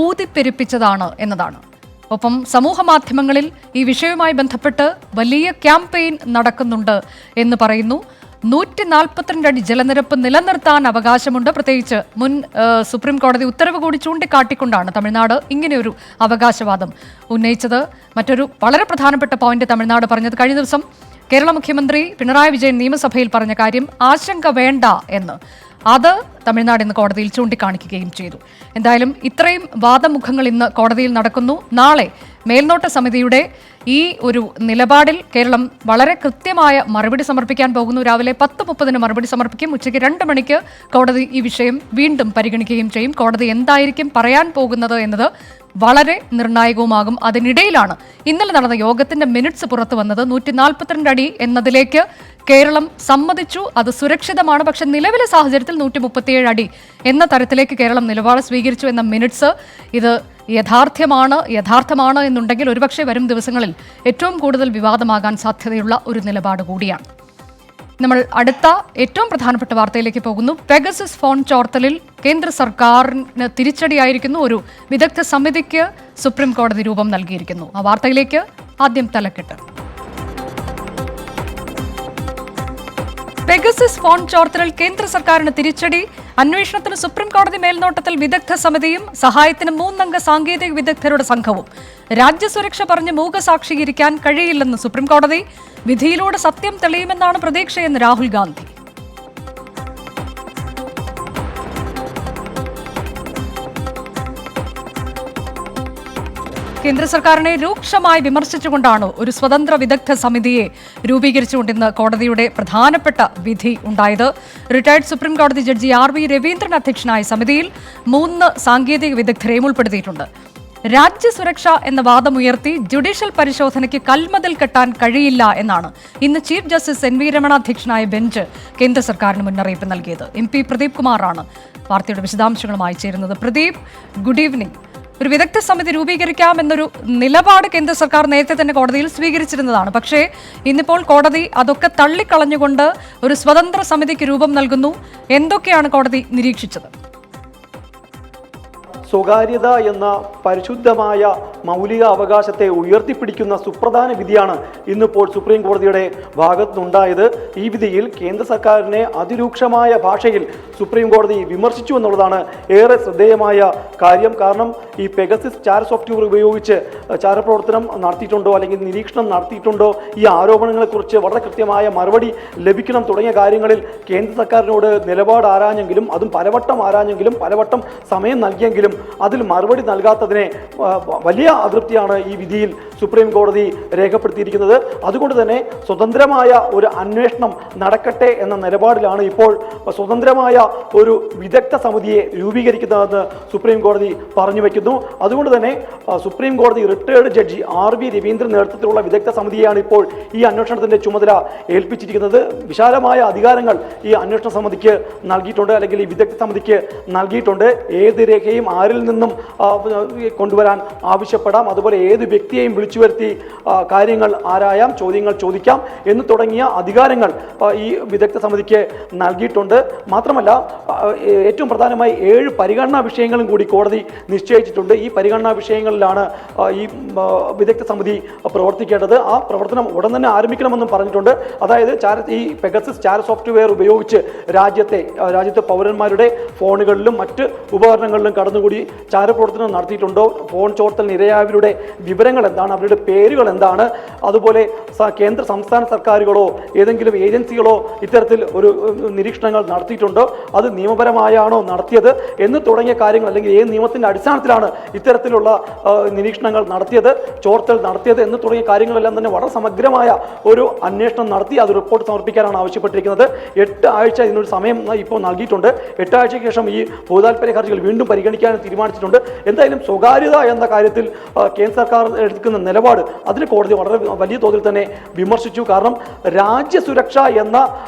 ഊതിപ്പെരുപ്പിച്ചതാണ് എന്നതാണ്. ഒപ്പം സമൂഹ മാധ്യമങ്ങളിൽ ഈ വിഷയവുമായി ബന്ധപ്പെട്ട് വലിയ ക്യാമ്പയിൻ നടക്കുന്നുണ്ട് എന്ന് പറയുന്നു. 142 അടി ജലനിരപ്പ് നിലനിർത്താൻ അവകാശമുണ്ട്. പ്രത്യേകിച്ച് മുൻ സുപ്രീം കോടതി ഉത്തരവ് കൂടി ചൂണ്ടിക്കാട്ടിക്കൊണ്ടാണ് തമിഴ്നാട് ഇങ്ങനെയൊരു അവകാശവാദം ഉന്നയിച്ചത്. മറ്റൊരു വളരെ പ്രധാനപ്പെട്ട പോയിന്റ് തമിഴ്നാട് പറഞ്ഞത്, കഴിഞ്ഞ ദിവസം കേരള മുഖ്യമന്ത്രി പിണറായി വിജയൻ നിയമസഭയിൽ പറഞ്ഞ കാര്യം ആശങ്ക വേണ്ട എന്ന്, അത് തമിഴ്നാട് ഇന്ന് കോടതിയിൽ ചൂണ്ടിക്കാണിക്കുകയും ചെയ്തു. എന്തായാലും ഇത്രയും വാദമുഖങ്ങൾ ഇന്ന് കോടതിയിൽ നടക്കുന്നു. നാളെ മേൽനോട്ട സമിതിയുടെ ഈ ഒരു നിലപാടിൽ കേരളം വളരെ കൃത്യമായ മറുപടി സമർപ്പിക്കാൻ പോകുന്നു. രാവിലെ 10:30 മറുപടി സമർപ്പിക്കും. ഉച്ചയ്ക്ക് 2 മണിക്ക് കോടതി ഈ വിഷയം വീണ്ടും പരിഗണിക്കുകയും ചെയ്യും. കോടതി എന്തായിരിക്കും പറയാൻ പോകുന്നത് എന്നത് വളരെ നിർണായകവുമാകും. അതിനിടയിലാണ് ഇന്നലെ നടന്ന യോഗത്തിന്റെ മിനിറ്റ്സ് പുറത്തു വന്നത്. 142 അടി എന്നതിലേക്ക് കേരളം സമ്മതിച്ചു, അത് സുരക്ഷിതമാണ്. പക്ഷെ നിലവിലെ സാഹചര്യത്തിൽ 137 അടി എന്ന തരത്തിലേക്ക് കേരളം നിലപാട് സ്വീകരിച്ചു എന്ന മിനിറ്റ്സ്, ഇത് യഥാർത്ഥമാണ് എന്നുണ്ടെങ്കിൽ ഒരുപക്ഷെ വരും ദിവസങ്ങളിൽ ഏറ്റവും കൂടുതൽ വിവാദമാകാൻ സാധ്യതയുള്ള ഒരു നിലപാട് കൂടിയാണ്. നമ്മൾ അടുത്ത ഏറ്റവും പ്രധാനപ്പെട്ട വാർത്തയിലേക്ക് പോകുന്നു. പെഗസസ് ഫോൺ ചോർത്തലിൽ കേന്ദ്ര സർക്കാരിന് തിരിച്ചടിയായിരിക്കുന്നു. ഒരു വിദഗ്ധ സമിതിക്ക് സുപ്രീം കോടതി രൂപം നൽകിയിരിക്കുന്നു. ആ വാർത്തയിലേക്ക് ആദ്യം തലക്കെട്ട്. പെഗസസ് ഫോൺ ചോർത്തലിൽ കേന്ദ്ര സർക്കാരിന് തിരിച്ചടി. അന്വേഷണത്തിന് സുപ്രീം കോടതി മേൽനോട്ടത്തിൽ വിദഗ്ധ സമിതിയും സഹായത്തിന് 3 അംഗ സാങ്കേതിക വിദഗ്ധരുടെ സംഘവും. രാജ്യസുരക്ഷ പറഞ്ഞ് മൂകസാക്ഷികരിക്കാൻ കഴിയില്ലെന്ന് സുപ്രീം കോടതി. വിധിയിലൂടെ സത്യം തെളിയുമെന്നാണ് പ്രതീക്ഷയെന്ന് രാഹുൽ ഗാന്ധി. കേന്ദ്ര സർക്കാരിനെ രൂക്ഷമായി വിമർശിച്ചുകൊണ്ടാണ് ഒരു സ്വതന്ത്ര വിദഗ്ധ സമിതിയെ രൂപീകരിച്ചുകൊണ്ടിന്ന് കോടതിയുടെ പ്രധാനപ്പെട്ട വിധി ഉണ്ടായത്. റിട്ടയർഡ് സുപ്രീം കോടതി ജഡ്ജി RV രവീന്ദ്രൻ അധ്യക്ഷനായ സമിതിയിൽ 3 സാങ്കേതിക വിദഗ്ധരെയും ഉൾപ്പെടുത്തിയിട്ടുണ്ട്. രാജ്യസുരക്ഷ എന്ന വാദമുയർത്തി ജുഡീഷ്യൽ പരിശോധനയ്ക്ക് കൽമതിൽ കെട്ടാൻ കഴിയില്ല എന്നാണ് ഇന്ന് ചീഫ് ജസ്റ്റിസ് NV രമണ അധ്യക്ഷനായ ബെഞ്ച് കേന്ദ്ര സർക്കാരിന് മുന്നറിയിപ്പ് നൽകിയത്. MP പ്രദീപ് കുമാറാണ് വാർത്തയുടെ വിശദാംശങ്ങളുമായി ചേരുന്നത്. Pradeep, good evening. ഒരു വിദഗ്ധ സമിതി രൂപീകരിക്കാമെന്നൊരു നിലപാട് കേന്ദ്ര സർക്കാർ നേരത്തെ തന്നെ കോടതിയിൽ സ്വീകരിച്ചിരുന്നതാണ്. പക്ഷേ ഇന്നിപ്പോൾ കോടതി അതൊക്കെ തള്ളിക്കളഞ്ഞുകൊണ്ട് ഒരു സ്വതന്ത്ര സമിതിക്ക് രൂപം നൽകുന്നു. എന്തൊക്കെയാണ് കോടതി നിരീക്ഷിച്ചത്? സ്വകാര്യത എന്ന പരിശുദ്ധമായ മൗലിക അവകാശത്തെ ഉയർത്തിപ്പിടിക്കുന്ന സുപ്രധാന വിധിയാണ് ഇന്നിപ്പോൾ സുപ്രീം കോടതിയുടെ ഭാഗത്തുനിന്നുണ്ടായത്. ഈ വിധിയിൽ കേന്ദ്ര സർക്കാരിനെ അതിരൂക്ഷമായ ഭാഷയിൽ സുപ്രീം കോടതി വിമർശിച്ചു എന്നുള്ളതാണ് ഏറെ ശ്രദ്ധേയമായ കാര്യം. കാരണം ഈ പെഗസസ് ചാറ്റ് സോഫ്റ്റ്വെയർ ഉപയോഗിച്ച് ചാരപ്രവർത്തനം നടത്തിയിട്ടുണ്ടോ അല്ലെങ്കിൽ നിരീക്ഷണം നടത്തിയിട്ടുണ്ടോ, ഈ ആരോപണങ്ങളെക്കുറിച്ച് വളരെ കൃത്യമായ മറുപടി ലഭിക്കണം തുടങ്ങിയ കാര്യങ്ങളിൽ കേന്ദ്ര സർക്കാരിനോട് നിലപാട് ആരാഞ്ഞെങ്കിലും, അതും പലവട്ടം ആരാഞ്ഞെങ്കിലും, പലവട്ടം സമയം നൽകിയെങ്കിലും അതിൽ മറുപടി നൽകാത്തതിനെ വലിയ അതൃപ്തിയാണ് ഈ വിധിയിൽ സുപ്രീം കോടതി രേഖപ്പെടുത്തിയിരിക്കുന്നത്. അതുകൊണ്ട് തന്നെ സ്വതന്ത്രമായ ഒരു അന്വേഷണം നടക്കട്ടെ എന്ന നിലപാടിലാണ് ഇപ്പോൾ സ്വതന്ത്രമായ ഒരു വിദഗ്ധ സമിതിയെ രൂപീകരിക്കുന്നതെന്ന് സുപ്രീം കോടതി പറഞ്ഞു വയ്ക്കുന്നു. അതുകൊണ്ട് തന്നെ സുപ്രീം കോടതി റിട്ടയർഡ് ജഡ്ജി RV രവീന്ദ്രൻ നേതൃത്വത്തിലുള്ള വിദഗ്ധ സമിതിയാണ് ഇപ്പോൾ ഈ അന്വേഷണത്തിന്റെ ചുമതല ഏൽപ്പിച്ചിരിക്കുന്നത്. വിശാലമായ അധികാരങ്ങൾ ഈ അന്വേഷണ സമിതിക്ക് നൽകിയിട്ടുണ്ട്, അല്ലെങ്കിൽ ഈ വിദഗ്ധ സമിതിക്ക് നൽകിയിട്ടുണ്ട്. ഏത് രേഖയും ആരിൽ നിന്നും കൊണ്ടുവരാൻ ആവശ്യപ്പെടാം, അതുപോലെ ഏത് വ്യക്തിയെയും വിളിച്ചു വരുത്തി കാര്യങ്ങൾ ആരായാം, ചോദ്യങ്ങൾ ചോദിക്കാം എന്ന് തുടങ്ങിയ അധികാരങ്ങൾ ഈ വിദഗ്ധ സമിതിക്ക് നൽകിയിട്ടുണ്ട്. മാത്രമല്ല ഏറ്റവും പ്രധാനമായി 7 പരിഗണനാ വിഷയങ്ങളും കൂടി കോടതി നിശ്ചയിച്ചിട്ടുണ്ട്. ഈ പരിഗണനാ വിഷയങ്ങളിലാണ് ഈ വിദഗ്ധ സമിതി പ്രവർത്തിക്കേണ്ടത്. ആ പ്രവർത്തനം ഉടൻ തന്നെ ആരംഭിക്കണമെന്നും പറഞ്ഞിട്ടുണ്ട്. അതായത് ഈ പെഗസസ് ചാറ്റ് സോഫ്റ്റ്വെയർ ഉപയോഗിച്ച് രാജ്യത്തെ പൗരന്മാരുടെ ഫോണുകളിലും മറ്റ് ഉപകരണങ്ങളിലും കടന്നുകൂടി കൂടി ചാരപ്രവർത്തനം നടത്തിയിട്ടുണ്ടോ, ഫോൺ ചോർത്തലിന് ഇരയായവരുടെ വിവരങ്ങൾ എന്താണ്, അവരുടെ പേരുകൾ എന്താണ്, അതുപോലെ കേന്ദ്ര സംസ്ഥാന സർക്കാരുകളോ ഏതെങ്കിലും ഏജൻസികളോ ഇത്തരത്തിൽ ഒരു നിരീക്ഷണങ്ങൾ നടത്തിയിട്ടുണ്ടോ, അത് നിയമപരമായാണോ നടത്തിയത് എന്ന് തുടങ്ങിയ കാര്യങ്ങൾ, അല്ലെങ്കിൽ ഏത് നിയമത്തിൻ്റെ അടിസ്ഥാനത്തിലാണ് ഇത്തരത്തിലുള്ള നിരീക്ഷണങ്ങൾ നടത്തിയത്, ചോർത്തൽ നടത്തിയത് എന്ന് തുടങ്ങിയ കാര്യങ്ങളെല്ലാം തന്നെ വളരെ സമഗ്രമായ ഒരു അന്വേഷണം നടത്തി അത് റിപ്പോർട്ട് സമർപ്പിക്കാനാണ് ആവശ്യപ്പെട്ടിരിക്കുന്നത്. 8 ആഴ്ച ഇതിനൊരു സമയം ഇപ്പോൾ നൽകിയിട്ടുണ്ട്. 8 ആഴ്ചയ്ക്ക് ശേഷം ഈ പൊതുതാൽപര്യ ഹർജികൾ വീണ്ടും പരിഗണിക്കാൻ തീരുമാനിച്ചിട്ടുണ്ട്. എന്തായാലും സ്വകാര്യത എന്ന കാര്യത്തിൽ കേന്ദ്ര സർക്കാർ എടുക്കുന്ന നിലപാട് അതിന് കോടതി വളരെ വലിയ തോതിൽ തന്നെ വിമർശിച്ചു. കാരണം രാജ്യസുരക്ഷ എന്ന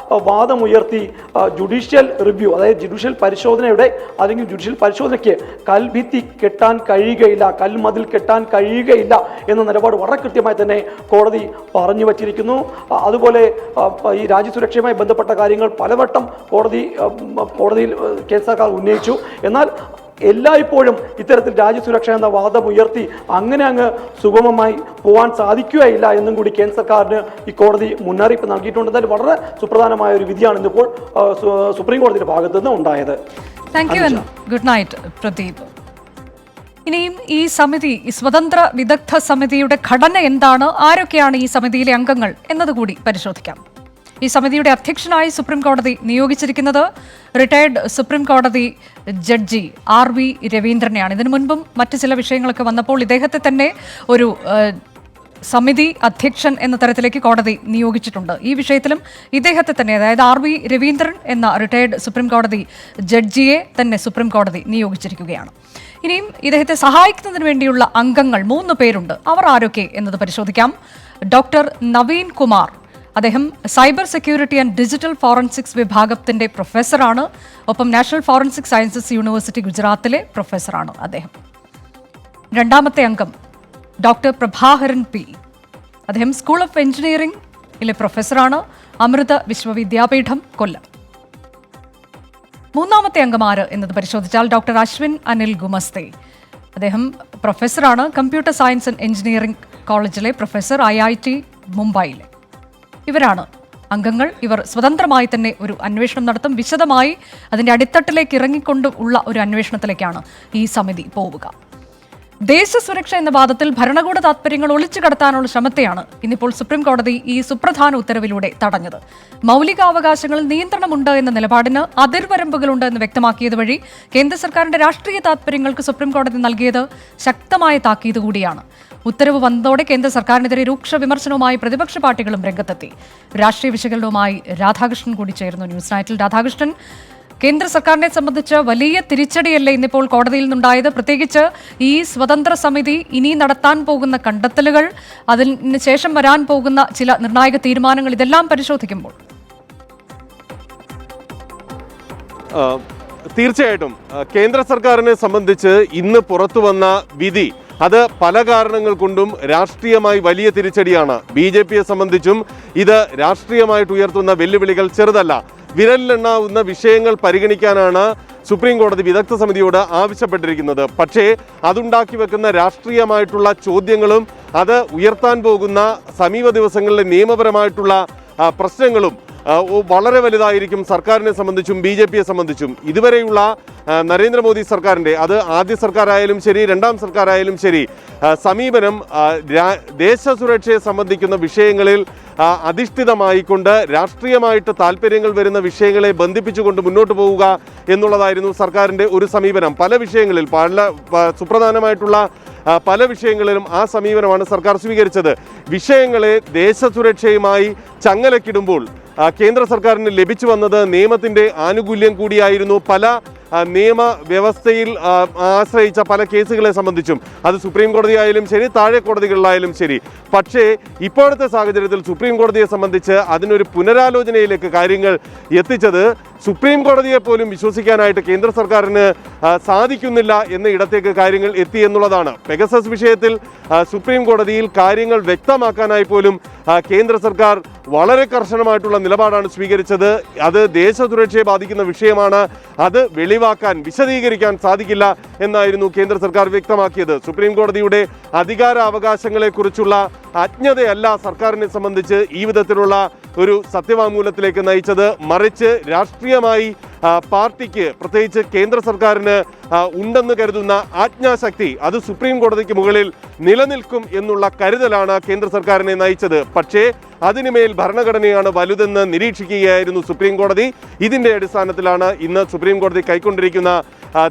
വാദമുയർത്തി ജുഡീഷ്യൽ റിവ്യൂ, അതായത് ജുഡീഷ്യൽ പരിശോധനയുടെ അല്ലെങ്കിൽ ജുഡീഷ്യൽ പരിശോധനയ്ക്ക് കൽഭിത്തി കെട്ടാൻ കഴിയുകയില്ല, കൽമതിൽ കെട്ടാൻ കഴിയുകയില്ല എന്ന നിലപാട് വളരെ കൃത്യമായി തന്നെ കോടതി പറഞ്ഞു വച്ചിരിക്കുന്നു. അതുപോലെ ഈ രാജ്യസുരക്ഷയുമായി ബന്ധപ്പെട്ട കാര്യങ്ങൾ പലവട്ടം കോടതിയിൽ കേന്ദ്ര സർക്കാർ ഉന്നയിച്ചു. എന്നാൽ എല്ലായ്പ്പോഴും ഇത്തരത്തിൽ രാജ്യസുരക്ഷ എന്ന വാദം ഉയർത്തി അങ്ങ് സുഗമമായി പോകാൻ സാധിക്കുകയില്ല എന്നും കൂടി കേന്ദ്ര സർക്കാരിന് ഈ കോടതി മുന്നറിയിപ്പ് നൽകിയിട്ടുണ്ട്. എന്തായാലും വളരെ സുപ്രധാനമായ ഒരു വിധിയാണ് ഇന്നിപ്പോൾ സുപ്രീം കോടതിയുടെ ഭാഗത്തു നിന്ന് ഉണ്ടായത്. Thank you and good night Pradeep. ഇനിയും ഈ സമിതി, ഈ സ്വതന്ത്ര വിദഗ്ധ സമിതിയുടെ ഘടന എന്താണ്, ആരൊക്കെയാണ് ഈ സമിതിയിലെ അംഗങ്ങൾ എന്നതുകൂടി പരിശോധിക്കാം. ഈ സമിതിയുടെ അധ്യക്ഷനായി സുപ്രീം കോടതി നിയോഗിച്ചിരിക്കുന്നത് റിട്ടയർഡ് സുപ്രീം കോടതി ജഡ്ജി RV രവീന്ദ്രനെയാണ്. ഇതിനു മുൻപും മറ്റ് ചില വിഷയങ്ങളൊക്കെ വന്നപ്പോൾ ഇദ്ദേഹത്തെ തന്നെ ഒരു സമിതി അധ്യക്ഷൻ എന്ന തരത്തിലേക്ക് കോടതി നിയോഗിച്ചിട്ടുണ്ട്. ഈ വിഷയത്തിലും ഇദ്ദേഹത്തെ തന്നെ, അതായത് RV രവീന്ദ്രൻ എന്ന റിട്ടയർഡ് സുപ്രീം കോടതി ജഡ്ജിയെ തന്നെ സുപ്രീം കോടതി നിയോഗിച്ചിരിക്കുകയാണ്. ഇനിയും ഇദ്ദേഹത്തെ സഹായിക്കുന്നതിന് വേണ്ടിയുള്ള അംഗങ്ങൾ 3 പേരുണ്ട്. അവർ ആരൊക്കെ എന്നത് പരിശോധിക്കാം. ഡോക്ടർ നവീൻ കുമാർ, അദ്ദേഹം cyber security and digital forensics വിഭാഗത്തിന്റെ പ്രൊഫസറാണ്. ഒപ്പം നാഷണൽ ഫോറൻസിക് സയൻസസ് യൂണിവേഴ്സിറ്റി ഗുജറാത്തിലെ പ്രൊഫസറാണ് അദ്ദേഹം. രണ്ടാമത്തെ അംഗം ഡോക്ടർ പ്രഭാകരൻ P. അദ്ദേഹം സ്കൂൾ ഓഫ് എഞ്ചിനീയറിംഗിലെ പ്രൊഫസറാണ്, അമൃത വിശ്വവിദ്യാപീഠം, കൊല്ലം. മൂന്നാമത്തെ അംഗം ആര് എന്നത് പരിശോധിച്ചാൽ ഡോക്ടർ അശ്വിൻ അനിൽ ഗുമസ്തെ, അദ്ദേഹം പ്രൊഫസറാണ്, കമ്പ്യൂട്ടർ സയൻസ് ആൻഡ് എഞ്ചിനീയറിംഗ് കോളേജിലെ പ്രൊഫസർ, IIT മുംബൈയിലെ. ഇവരാണ് അംഗങ്ങൾ. ഇവർ സ്വതന്ത്രമായി തന്നെ ഒരു അന്വേഷണം നടത്തും. വിശദമായി അതിൻ്റെ അടിത്തട്ടിലേക്ക് ഇറങ്ങിക്കൊണ്ട് ഉള്ള ഒരു അന്വേഷണത്തിലേക്കാണ് ഈ സമിതി പോവുക. ദേശസുരക്ഷ എന്ന വാദത്തിൽ ഭരണകൂട താത്പര്യങ്ങൾ ഒളിച്ചു കടത്താനുള്ള ശ്രമത്തെയാണ് ഇന്നിപ്പോൾ സുപ്രീം കോടതി ഈ സുപ്രധാന ഉത്തരവിലൂടെ തടഞ്ഞത്. മൗലികാവകാശങ്ങളിൽ നിയന്ത്രണമുണ്ട് എന്ന നിലപാടിന് അതിർവരമ്പുകളുണ്ട് എന്ന് വ്യക്തമാക്കിയത് വഴി കേന്ദ്ര സർക്കാരിന്റെ രാഷ്ട്രീയ താത്പര്യങ്ങൾക്ക് സുപ്രീം കോടതി നൽകിയത് ശക്തമായ താക്കീത് കൂടിയാണ്. ഉത്തരവ് വന്നതോടെ കേന്ദ്ര സർക്കാരിനെതിരെ രൂക്ഷ വിമർശനവുമായി പ്രതിപക്ഷ പാർട്ടികളും രംഗത്തെത്തി. രാഷ്ട്രീയ വിശകലനവുമായി രാധാകൃഷ്ണൻ കൂടി ചേർന്നു ന്യൂസ് നൈറ്റിൽ. രാധാകൃഷ്ണൻ, കേന്ദ്ര സർക്കാരിനെ സംബന്ധിച്ച് വലിയ തിരിച്ചടിയല്ലേ ഇന്നിപ്പോൾ കോടതിയിൽ നിന്നുണ്ടായത്? പ്രത്യേകിച്ച് ഈ സ്വതന്ത്ര സമിതി ഇനി നടത്താൻ പോകുന്ന കണ്ടെത്തലുകൾ, അതിന് ശേഷം വരാൻ പോകുന്ന ചില നിർണായക തീരുമാനങ്ങൾ, ഇതെല്ലാം പരിശോധിക്കുമ്പോൾ. തീർച്ചയായിട്ടും കേന്ദ്ര സർക്കാരിനെ സംബന്ധിച്ച് ഇന്ന് പുറത്തു വന്ന വിധി അത് പല കാരണങ്ങൾ കൊണ്ടും രാഷ്ട്രീയമായി വലിയ തിരിച്ചടിയാണ്. BJPയെ സംബന്ധിച്ചും ഇത് രാഷ്ട്രീയമായിട്ട് ഉയർത്തുന്ന വെല്ലുവിളികൾ ചെറുതല്ല. വിരലിലെണ്ണാവുന്ന വിഷയങ്ങൾ പരിഗണിക്കാനാണ് സുപ്രീം കോടതി വിദഗ്ധ സമിതിയോട് ആവശ്യപ്പെട്ടിരിക്കുന്നത്. പക്ഷേ അതുണ്ടാക്കി വെക്കുന്ന രാഷ്ട്രീയമായിട്ടുള്ള ചോദ്യങ്ങളും അത് ഉയർത്താൻ പോകുന്ന സമീപ ദിവസങ്ങളിലെ നിയമപരമായിട്ടുള്ള പ്രശ്നങ്ങളും വളരെ വലുതായിരിക്കും സർക്കാരിനെ സംബന്ധിച്ചും BJPയെ സംബന്ധിച്ചും. ഇതുവരെയുള്ള നരേന്ദ്രമോദി സർക്കാരിൻ്റെ, അത് ആദ്യ സർക്കാരായാലും ശരി രണ്ടാം സർക്കാരായാലും ശരി, സമീപനം ദേശസുരക്ഷയെ സംബന്ധിക്കുന്ന വിഷയങ്ങളിൽ അധിഷ്ഠിതമായിക്കൊണ്ട് രാഷ്ട്രീയമായിട്ട് താല്പര്യങ്ങൾ വരുന്ന വിഷയങ്ങളെ ബന്ധിപ്പിച്ചുകൊണ്ട് മുന്നോട്ട് പോവുക എന്നുള്ളതായിരുന്നു സർക്കാരിൻ്റെ ഒരു സമീപനം. പല വിഷയങ്ങളിൽ, സുപ്രധാനമായിട്ടുള്ള പല വിഷയങ്ങളിലും ആ സമീപനമാണ് സർക്കാർ സ്വീകരിച്ചത്. വിഷയങ്ങളെ ദേശസുരക്ഷയുമായി ചങ്ങലക്കിടുമ്പോൾ കേന്ദ്ര സർക്കാരിന് ലഭിച്ചു വന്നത് നിയമത്തിൻ്റെ ആനുകൂല്യം കൂടിയായിരുന്നു. പല നിയമ വ്യവസ്ഥയിൽ ആശ്രയിച്ച പല കേസുകളെ സംബന്ധിച്ചും, അത് സുപ്രീം കോടതിയായാലും ശരി താഴെ കോടതികളിലായാലും ശരി. പക്ഷേ ഇപ്പോഴത്തെ സാഹചര്യത്തിൽ സുപ്രീം കോടതിയെ സംബന്ധിച്ച് അതിനൊരു പുനരാലോചനയിലേക്ക് കാര്യങ്ങൾ എത്തിച്ചത് സുപ്രീം കോടതിയെ പോലും വിശ്വസിക്കാനായിട്ട് കേന്ദ്ര സർക്കാരിന് സാധിക്കുന്നില്ല എന്ന ഇടത്തേക്ക് കാര്യങ്ങൾ എത്തി എന്നുള്ളതാണ്. പെഗസസ് വിഷയത്തിൽ സുപ്രീം കോടതിയിൽ കാര്യങ്ങൾ വ്യക്തമാക്കാനായി പോലും കേന്ദ്ര സർക്കാർ വളരെ കർശനമായിട്ടുള്ള നിലപാടാണ് സ്വീകരിച്ചത്. അത് ദേശസുരക്ഷയെ ബാധിക്കുന്ന വിഷയമാണ്, അത് വെളിവാക്കാൻ വിശദീകരിക്കാൻ സാധിക്കില്ല എന്നായിരുന്നു കേന്ദ്ര സർക്കാർ വ്യക്തമാക്കിയത്. സുപ്രീം കോടതിയുടെ അധികാരാവകാശങ്ങളെക്കുറിച്ചുള്ള അജ്ഞതയല്ല സർക്കാരിനെ സംബന്ധിച്ച് ഈ വിധത്തിലുള്ള ഒരു സത്യവാങ്മൂലത്തിലേക്ക് നയിച്ചത്. മറിച്ച് രാഷ്ട്രീയമായി പാർട്ടിക്ക്, പ്രത്യേകിച്ച് കേന്ദ്ര സർക്കാരിന് ഉണ്ടെന്ന് കരുതുന്ന ആജ്ഞാശക്തി അത് സുപ്രീം കോടതിക്ക് മുകളിൽ നിലനിൽക്കും എന്നുള്ള കരുതലാണ് കേന്ദ്ര സർക്കാരിനെ നയിച്ചത്. പക്ഷേ അതിനുമേൽ ഭരണഘടനയാണ് വലുതെന്ന് നിരീക്ഷിക്കുകയായിരുന്നു സുപ്രീം കോടതി. ഇതിന്റെ അടിസ്ഥാനത്തിലാണ് ഇന്ന് സുപ്രീം കോടതി കൈക്കൊണ്ടിരിക്കുന്ന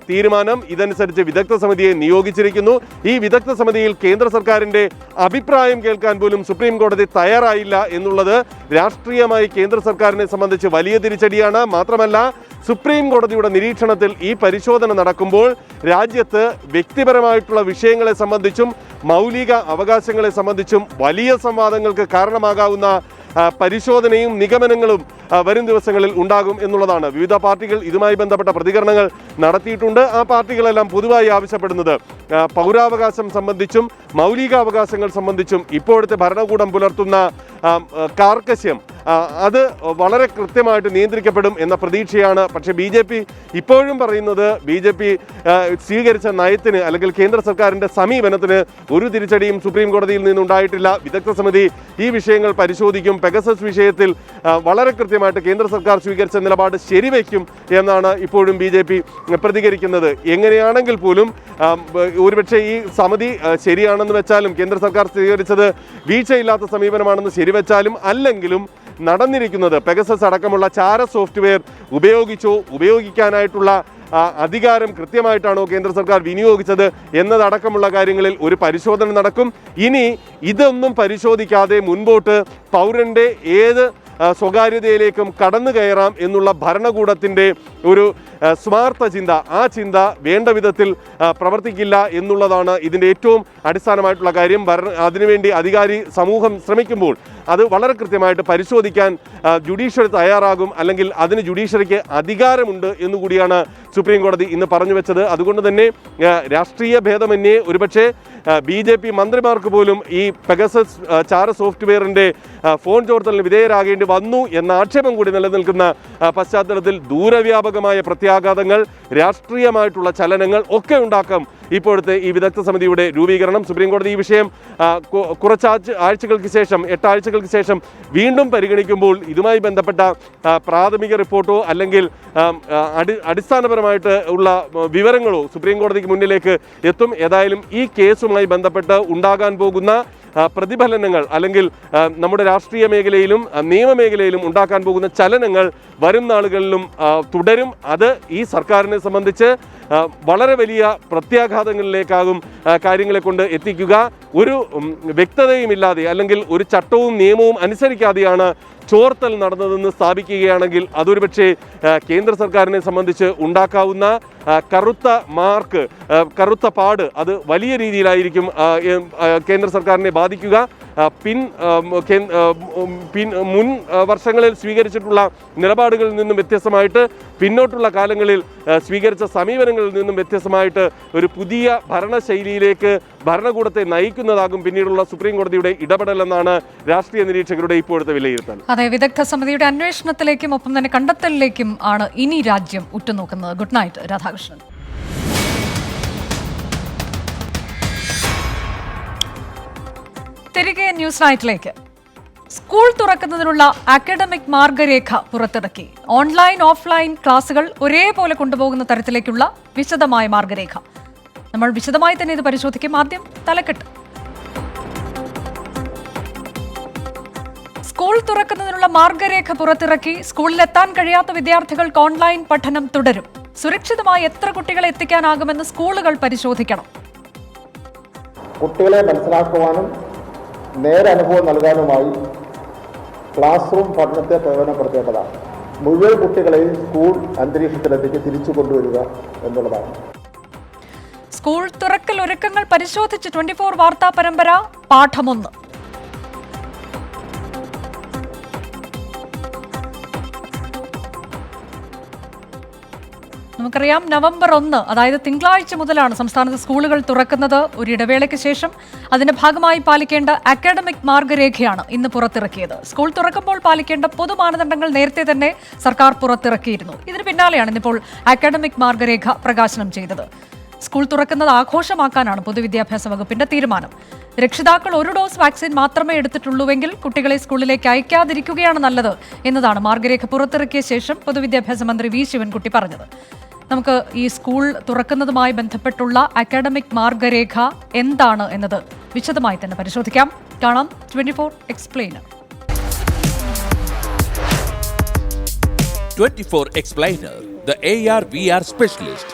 തീരുമാനം. ഇതനുസരിച്ച് വിദഗ്ധ സമിതിയെ നിയോഗിച്ചിരിക്കുന്നു. ഈ വിദഗ്ധ സമിതിയിൽ കേന്ദ്ര സർക്കാരിന്റെ അഭിപ്രായം കേൾക്കാൻ പോലും സുപ്രീം കോടതി തയ്യാറായില്ല എന്നുള്ളത് രാഷ്ട്രീയമായി കേന്ദ്ര സർക്കാരിനെ സംബന്ധിച്ച് വലിയ തിരിച്ചടിയാണ്. മാത്രമല്ല, സുപ്രീം കോടതിയുടെ നിരീക്ഷണത്തിൽ ഈ പരിശോധന നടക്കുമ്പോൾ രാജ്യത്ത് വ്യക്തിപരമായിട്ടുള്ള വിഷയങ്ങളെ സംബന്ധിച്ചും മൗലിക അവകാശങ്ങളെ സംബന്ധിച്ചും വലിയ സംവാദങ്ങൾക്ക് കാരണമാകാവുന്ന പരിശോധനയും നിഗമനങ്ങളും വരും ദിവസങ്ങളിൽ ഉണ്ടാകും എന്നുള്ളതാണ്. വിവിധ പാർട്ടികൾ ഇതുമായി ബന്ധപ്പെട്ട പ്രതികരണങ്ങൾ നടത്തിയിട്ടുണ്ട്. ആ പാർട്ടികളെല്ലാം പൊതുവായി ആവശ്യപ്പെടുന്നത് പൗരാവകാശം സംബന്ധിച്ചും മൗലികാവകാശങ്ങൾ സംബന്ധിച്ചും ഇപ്പോഴത്തെ ഭരണകൂടം പുലർത്തുന്ന കാർക്കശ്യം അത് വളരെ കൃത്യമായിട്ട് നിയന്ത്രിക്കപ്പെടും എന്ന പ്രതീക്ഷയാണ്. പക്ഷേ BJP ഇപ്പോഴും പറയുന്നത് BJP സ്വീകരിച്ച നയത്തിന് അല്ലെങ്കിൽ കേന്ദ്ര സർക്കാരിൻ്റെ സമീപനത്തിന് ഒരു തിരിച്ചടിയും സുപ്രീം കോടതിയിൽ നിന്നുണ്ടായിട്ടില്ല. വിദഗ്ധ സമിതി ഈ വിഷയങ്ങൾ പരിശോധിക്കും. പെഗസസ് വിഷയത്തിൽ വളരെ കൃത്യമായിട്ട് കേന്ദ്ര സർക്കാർ സ്വീകരിച്ച നിലപാട് ശരിവയ്ക്കും എന്നാണ് ഇപ്പോഴും BJP പ്രതികരിക്കുന്നത്. എങ്ങനെയാണെങ്കിൽ പോലും ഒരുപക്ഷെ ഈ സമിതി ശരിയാണെന്ന് വെച്ചാലും, കേന്ദ്ര സർക്കാർ സ്വീകരിച്ചത് വീഴ്ചയില്ലാത്ത സമീപനമാണെന്ന് ശരിവെച്ചാലും, അല്ലെങ്കിലും നടന്നിരിക്കുന്നത് പെഗസസ് അടക്കമുള്ള ചാര സോഫ്റ്റ്വെയർ ഉപയോഗിക്കാനായിട്ടുള്ള അധികാരം കൃത്യമായിട്ടാണോ കേന്ദ്ര സർക്കാർ വിനിയോഗിച്ചത് എന്നതടക്കമുള്ള കാര്യങ്ങളിൽ ഒരു പരിശോധന നടക്കും. ഇനി ഇതൊന്നും പരിശോധിക്കാതെ മുൻപോട്ട് പൗരന്റെ ഏത് സ്വകാര്യതയിലേക്കും കടന്നു കയറാം എന്നുള്ള ഭരണകൂടത്തിൻ്റെ ഒരു സ്വാർത്ഥ ചിന്ത, ആ ചിന്ത വേണ്ട വിധത്തിൽ പ്രവർത്തിക്കില്ല എന്നുള്ളതാണ് ഇതിൻ്റെ ഏറ്റവും അടിസ്ഥാനമായിട്ടുള്ള കാര്യം. അതിനുവേണ്ടി അധികാരി സമൂഹം ശ്രമിക്കുമ്പോൾ അത് വളരെ കൃത്യമായിട്ട് പരിശോധിക്കാൻ ജുഡീഷ്യറി തയ്യാറാകും, അല്ലെങ്കിൽ അതിന് ജുഡീഷ്യറിക്ക് അധികാരമുണ്ട് എന്നുകൂടിയാണ് സുപ്രീം കോടതി ഇന്ന് പറഞ്ഞു വെച്ചത്. അതുകൊണ്ട് തന്നെ രാഷ്ട്രീയ ഭേദമന്യേ ഒരുപക്ഷെ BJP മന്ത്രിമാർക്ക് പോലും ഈ പെഗസസ് ചാര സോഫ്റ്റ്വെയറിൻ്റെ ഫോൺ ചോർത്തലിന് വിധേയരാകേണ്ടി വന്നു എന്ന ആക്ഷേപം കൂടി നിലനിൽക്കുന്ന പശ്ചാത്തലത്തിൽ ദൂരവ്യാപകമായ പ്രത്യാഘാതങ്ങൾ, രാഷ്ട്രീയമായിട്ടുള്ള ചലനങ്ങൾ ഒക്കെ ഉണ്ടാക്കാം ഇപ്പോഴത്തെ ഈ വിദഗ്ധ സമിതിയുടെ രൂപീകരണം. സുപ്രീം കോടതി ഈ വിഷയം കുറച്ച് ആഴ്ചകൾക്ക് ശേഷം, 8 ആഴ്ചകൾക്ക് ശേഷം വീണ്ടും പരിഗണിക്കുമ്പോൾ ഇതുമായി ബന്ധപ്പെട്ട പ്രാഥമിക റിപ്പോർട്ടോ അല്ലെങ്കിൽ അടിസ്ഥാനപരമായിട്ട് ഉള്ള വിവരങ്ങളോ സുപ്രീം കോടതിക്ക് മുന്നിലേക്ക് എത്തും. ഏതായാലും ഈ കേസുമായി ബന്ധപ്പെട്ട് ഉണ്ടാകാൻ പോകുന്ന പ്രതിഫലനങ്ങൾ അല്ലെങ്കിൽ നമ്മുടെ രാഷ്ട്രീയ മേഖലയിലും നിയമമേഖലയിലും ഉണ്ടാക്കാൻ പോകുന്ന ചലനങ്ങൾ വരും നാളുകളിലും തുടരും. അത് ഈ സർക്കാരിനെ സംബന്ധിച്ച് വളരെ വലിയ പ്രത്യാഘാതങ്ങളിലേക്കാകും കാര്യങ്ങളെ കൊണ്ട് എത്തിക്കുക. ഒരു വ്യക്തതയുമില്ലാതെ അല്ലെങ്കിൽ ഒരു ചട്ടവും നിയമവും അനുസരിക്കാതെയാണ് ചോർത്തൽ നടന്നതെന്ന് സ്ഥാപിക്കുകയാണെങ്കിൽ അതൊരുപക്ഷെ കേന്ദ്ര സർക്കാരിനെ സംബന്ധിച്ച് ഉണ്ടാക്കാവുന്ന കറുത്ത മാർക്ക്, കറുത്ത പാട് അത് വലിയ രീതിയിലായിരിക്കും കേന്ദ്ര സർക്കാരിനെ ബാധിക്കുക. മുൻ വർഷങ്ങളിൽ സ്വീകരിച്ചിട്ടുള്ള നിലപാടുകളിൽ നിന്നും വ്യത്യസ്തമായിട്ട്, പിന്നോട്ടുള്ള കാലങ്ങളിൽ സ്വീകരിച്ച സമീപനങ്ങളിൽ നിന്നും വ്യത്യസ്തമായിട്ട് ഒരു പുതിയ ഭരണശൈലിയിലേക്ക് ഭരണകൂടത്തെ നയിക്കുന്നതാകും പിന്നീടുള്ള സുപ്രീം കോടതിയുടെ ഇടപെടലെന്നാണ് രാഷ്ട്രീയ നിരീക്ഷകരുടെ ഇപ്പോഴത്തെ വിലയിരുത്തൽ. അതെ, വിദഗ്ധ സമിതിയുടെ അന്വേഷണത്തിലേക്കും ഒപ്പം തന്നെ കണ്ടെത്തലിലേക്കും ആണ് ഇനി രാജ്യം ഉറ്റുനോക്കുന്നത്. Good night Radhakrishnan. തിരികെ ന്യൂസ് നൈറ്റിലേക്ക്. സ്കൂൾ തുറക്കുന്നതിനുള്ള അക്കാഡമിക് മാർഗരേഖ പുറത്തിറക്കി. ഓൺലൈൻ ഓഫ്ലൈൻ ക്ലാസുകൾ ഒരേപോലെ കൊണ്ടുപോകുന്ന തരത്തിലേക്കുള്ള വിശദമായ മാർഗരേഖ. നമ്മൾ വിശദമായി തന്നെ ഇത് പരിശോധിക്കും. ആദ്യം തലക്കെട്ട്. സ്കൂൾ തുറക്കുന്നതിനുള്ള മാർഗരേഖ പുറത്തിറക്കി. സ്കൂളിലെത്താൻ കഴിയാത്ത വിദ്യാർത്ഥികൾക്ക് ഓൺലൈൻ പഠനം തുടരും. സുരക്ഷിതമായി എത്ര കുട്ടികളെ എത്തിക്കാനാകുമെന്ന് സ്കൂളുകൾ പരിശോധിക്കണം. കുട്ടികളെ മനസ്സിലാക്കുവാനും നേരനുഭവം നൽകാനുമായി ക്ലാസ് റൂം പഠനത്തെ പ്രയോജനപ്പെടുത്തേണ്ടതാണ്. മുഴുവൻ കുട്ടികളെയും സ്കൂൾ അന്തരീക്ഷത്തിലേക്ക് തിരിച്ചു കൊണ്ടുവരിക എന്നുള്ളതാണ്. സ്കൂൾ തുറക്കൽ ഒരുക്കങ്ങൾ പരിശോധിച്ച് 24 വാർത്താ പരമ്പര പാഠം 1. നമുക്കറിയാം, നവംബർ 1 അതായത് തിങ്കളാഴ്ച മുതലാണ് സംസ്ഥാനത്ത് സ്കൂളുകൾ തുറക്കുന്നത്. ഒരു ഇടവേളയ്ക്ക് ശേഷം അതിന്റെ ഭാഗമായി പാലിക്കേണ്ട അക്കാഡമിക് മാർഗരേഖയാണ് ഇന്ന് പുറത്തിറക്കിയത്. സ്കൂൾ തുറക്കുമ്പോൾ പാലിക്കേണ്ട പൊതുമാനദണ്ഡങ്ങൾ നേരത്തെ തന്നെ സർക്കാർ പുറത്തിറക്കിയിരുന്നു. ഇതിന് പിന്നാലെയാണ് ഇന്നിപ്പോൾ അക്കാഡമിക് മാർഗരേഖ പ്രകാശനം ചെയ്തത്. സ്കൂൾ തുറക്കുന്നത് ആഘോഷമാക്കാനാണ് പൊതുവിദ്യാഭ്യാസ വകുപ്പിന്റെ തീരുമാനം. രക്ഷിതാക്കൾ ഒരു ഡോസ് വാക്സിൻ മാത്രമേ എടുത്തിട്ടുള്ളൂവെങ്കിൽ കുട്ടികളെ സ്കൂളിലേക്ക് അയക്കാതിരിക്കുകയാണ് നല്ലത് എന്നതാണ് മാർഗരേഖ പുറത്തിറക്കിയ ശേഷം പൊതുവിദ്യാഭ്യാസ മന്ത്രി വി ശിവൻകുട്ടി പറഞ്ഞത്. നമുക്ക് ഈ സ്കൂൾ തുറക്കുന്നതുമായി ബന്ധപ്പെട്ടുള്ള അക്കാഡമിക് മാർഗരേഖ എന്താണ് എന്നത് വിശദമായി തന്നെ പരിശോധിക്കാം. കാണാം 24 explainer. 24 Explainer, the AR/VR specialist.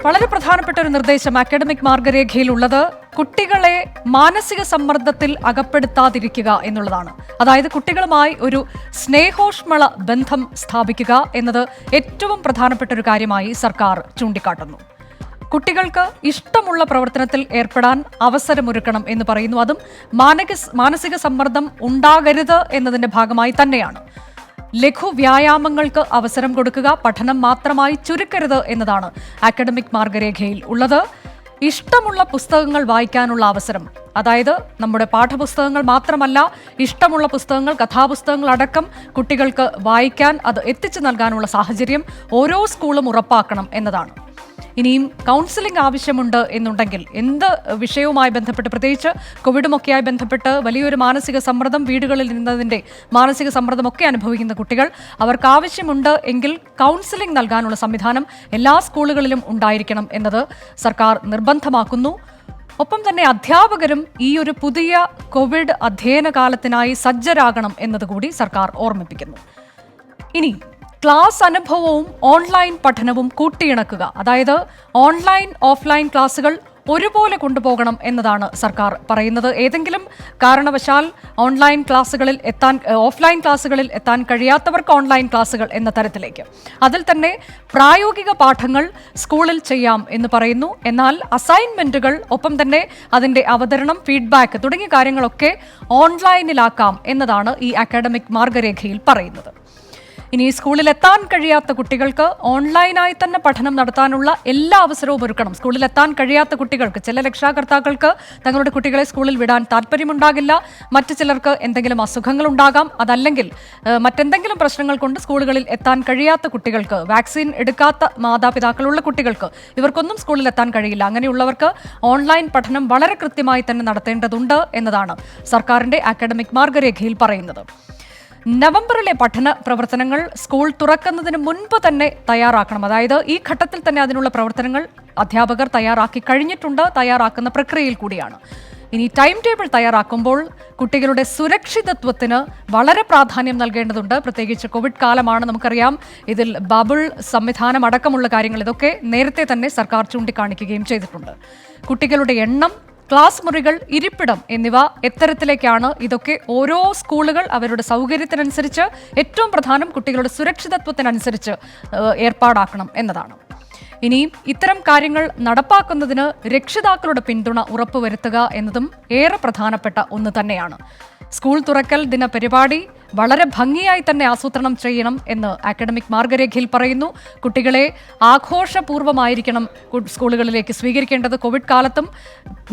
വളരെ പ്രധാനപ്പെട്ട ഒരു നിർദ്ദേശം അക്കാഡമിക് മാർഗരേഖയിലുള്ളത് കുട്ടികളെ മാനസിക സമ്മർദ്ദത്തിൽ അകപ്പെടുത്താതിരിക്കുക എന്നുള്ളതാണ്. അതായത് കുട്ടികളുമായി ഒരു സ്നേഹോഷ്മള ബന്ധം സ്ഥാപിക്കുക എന്നത് ഏറ്റവും പ്രധാനപ്പെട്ട ഒരു കാര്യമായി സർക്കാർ ചൂണ്ടിക്കാട്ടുന്നു. കുട്ടികൾക്ക് ഇഷ്ടമുള്ള പ്രവർത്തനത്തിൽ ഏർപ്പെടാൻ അവസരമൊരുക്കണം എന്ന് പറയുന്നു. അതും മാനസിക സമ്മർദ്ദം ഉണ്ടാകരുത് എന്നതിന്റെ ഭാഗമായി തന്നെയാണ്. ലഘു വ്യായാമങ്ങൾക്ക് അവസരം കൊടുക്കുക, പഠനം മാത്രമായി ചുരുക്കരുത് എന്നതാണ് അക്കാഡമിക് മാർഗരേഖയിൽ ഉള്ളത്. ഇഷ്ടമുള്ള പുസ്തകങ്ങൾ വായിക്കാനുള്ള അവസരം, അതായത് നമ്മുടെ പാഠപുസ്തകങ്ങൾ മാത്രമല്ല, ഇഷ്ടമുള്ള പുസ്തകങ്ങൾ, കഥാപുസ്തകങ്ങൾ അടക്കം കുട്ടികൾക്ക് വായിക്കാൻ അത് എത്തിച്ചു നൽകാനുള്ള സാഹചര്യം ഓരോ സ്കൂളും ഉറപ്പാക്കണം എന്നതാണ്. ഇനിയും കൗൺസിലിംഗ് ആവശ്യമുണ്ട് എന്നുണ്ടെങ്കിൽ എന്ത് വിഷയവുമായി ബന്ധപ്പെട്ട്, പ്രത്യേകിച്ച് കോവിഡുമൊക്കെയായി ബന്ധപ്പെട്ട് വലിയൊരു മാനസിക സമ്മർദ്ദം, വീടുകളിൽ നിന്നതിൻ്റെ മാനസിക സമ്മർദ്ദമൊക്കെ അനുഭവിക്കുന്ന കുട്ടികൾ, അവർക്ക് ആവശ്യമുണ്ട് എങ്കിൽ കൗൺസിലിംഗ് നൽകാനുള്ള സംവിധാനം എല്ലാ സ്കൂളുകളിലും ഉണ്ടായിരിക്കണം എന്നത് സർക്കാർ നിർബന്ധമാക്കുന്നു. ഒപ്പം തന്നെ അധ്യാപകരും ഈ ഒരു പുതിയ കോവിഡ് അധ്യയന കാലത്തിനായി സജ്ജരാകണം എന്നതുകൂടി സർക്കാർ ഓർമ്മിപ്പിക്കുന്നു. ഇനി ക്ലാസ് അനുഭവവും ഓൺലൈൻ പഠനവും കൂട്ടിയിണക്കുക, അതായത് ഓൺലൈൻ ഓഫ്ലൈൻ ക്ലാസുകൾ ഒരുപോലെ കൊണ്ടുപോകണം എന്നതാണ് സർക്കാർ പറയുന്നത്. ഏതെങ്കിലും കാരണവശാൽ ഓഫ്ലൈൻ ക്ലാസുകളിൽ എത്താൻ കഴിയാത്തവർക്ക് ഓൺലൈൻ ക്ലാസുകൾ എന്ന തരത്തിലേക്ക്, അതിൽ തന്നെ പ്രായോഗിക പാഠങ്ങൾ സ്കൂളിൽ ചെയ്യാം എന്ന് പറയുന്നു. എന്നാൽ അസൈൻമെന്റുകൾ, ഒപ്പം തന്നെ അതിന്റെ അവതരണം, ഫീഡ്ബാക്ക് തുടങ്ങിയ കാര്യങ്ങളൊക്കെ ഓൺലൈനിലാക്കാം എന്നതാണ് ഈ അക്കാഡമിക് മാർഗരേഖയിൽ പറയുന്നത്. ഇനി സ്കൂളിൽ എത്താൻ കഴിയാത്ത കുട്ടികൾക്ക് ഓൺലൈനായി തന്നെ പഠനം നടത്താനുള്ള എല്ലാ അവസരവും ഒരുക്കണം. സ്കൂളിൽ എത്താൻ കഴിയാത്ത കുട്ടികൾക്ക്, ചില രക്ഷാകർത്താക്കൾക്ക് തങ്ങളുടെ കുട്ടികളെ സ്കൂളിൽ വിടാൻ താല്പര്യമുണ്ടാകില്ല, മറ്റു ചിലർക്ക് എന്തെങ്കിലും അസുഖങ്ങൾ ഉണ്ടാകാം, അതല്ലെങ്കിൽ മറ്റെന്തെങ്കിലും പ്രശ്നങ്ങൾ കൊണ്ട് സ്കൂളുകളിൽ എത്താൻ കഴിയാത്ത കുട്ടികൾക്ക്, വാക്സിൻ എടുക്കാത്ത മാതാപിതാക്കളുള്ള കുട്ടികൾക്ക്, ഇവർക്കൊന്നും സ്കൂളിൽ എത്താൻ കഴിയില്ല. അങ്ങനെയുള്ളവർക്ക് ഓൺലൈൻ പഠനം വളരെ കൃത്യമായി തന്നെ നടത്തേണ്ടതുണ്ട് എന്നതാണ് സർക്കാരിന്റെ അക്കാഡമിക് മാർഗരേഖയിൽ പറയുന്നത്. നവംബറിലെ പഠന പ്രവർത്തനങ്ങൾ സ്കൂൾ തുറക്കുന്നതിന് മുൻപ് തന്നെ തയ്യാറാക്കണം. അതായത് ഈ ഘട്ടത്തിൽ തന്നെ അതിനുള്ള പ്രവർത്തനങ്ങൾ അധ്യാപകർ തയ്യാറാക്കി കഴിഞ്ഞിട്ടുണ്ട്, തയ്യാറാക്കുന്ന പ്രക്രിയയിൽ കൂടിയാണ്. ഇനി ടൈം ടേബിൾ തയ്യാറാക്കുമ്പോൾ കുട്ടികളുടെ സുരക്ഷിതത്വത്തിന് വളരെ പ്രാധാന്യം നൽകേണ്ടതുണ്ട്. പ്രത്യേകിച്ച് കോവിഡ് കാലമാണ്, നമുക്കറിയാം. ഇതിൽ ബബിൾ സംവിധാനം അടക്കമുള്ള കാര്യങ്ങൾ, ഇതൊക്കെ നേരത്തെ തന്നെ സർക്കാർ ചൂണ്ടിക്കാണിക്കുകയും ചെയ്തിട്ടുണ്ട്. കുട്ടികളുടെ എണ്ണം, ക്ലാസ് മുറികൾ, ഇരിപ്പിടം എന്നിവ എത്തരത്തിലേക്കാണ്, ഇതൊക്കെ ഓരോ സ്കൂളുകൾ അവരുടെ സൗകര്യത്തിനനുസരിച്ച്, ഏറ്റവും പ്രധാനം കുട്ടികളുടെ സുരക്ഷിതത്വത്തിനനുസരിച്ച് ഏർപ്പാടാക്കണം എന്നതാണ്. ഇനിയും ഇത്തരം കാര്യങ്ങൾ നടപ്പാക്കുന്നതിന് രക്ഷിതാക്കളുടെ പിന്തുണ ഉറപ്പുവരുത്തുക എന്നതും ഏറെ പ്രധാനപ്പെട്ട ഒന്ന് തന്നെയാണ്. സ്കൂൾ തുറക്കൽ ദിന പരിപാടി വളരെ ഭംഗിയായി തന്നെ ആസൂത്രണം ചെയ്യണം എന്ന് അക്കാഡമിക് മാർഗരേഖയിൽ പറയുന്നു. കുട്ടികളെ ആഘോഷപൂർവ്വമായിരിക്കണം സ്കൂളുകളിലേക്ക് സ്വീകരിക്കേണ്ടത്. കോവിഡ് കാലത്തും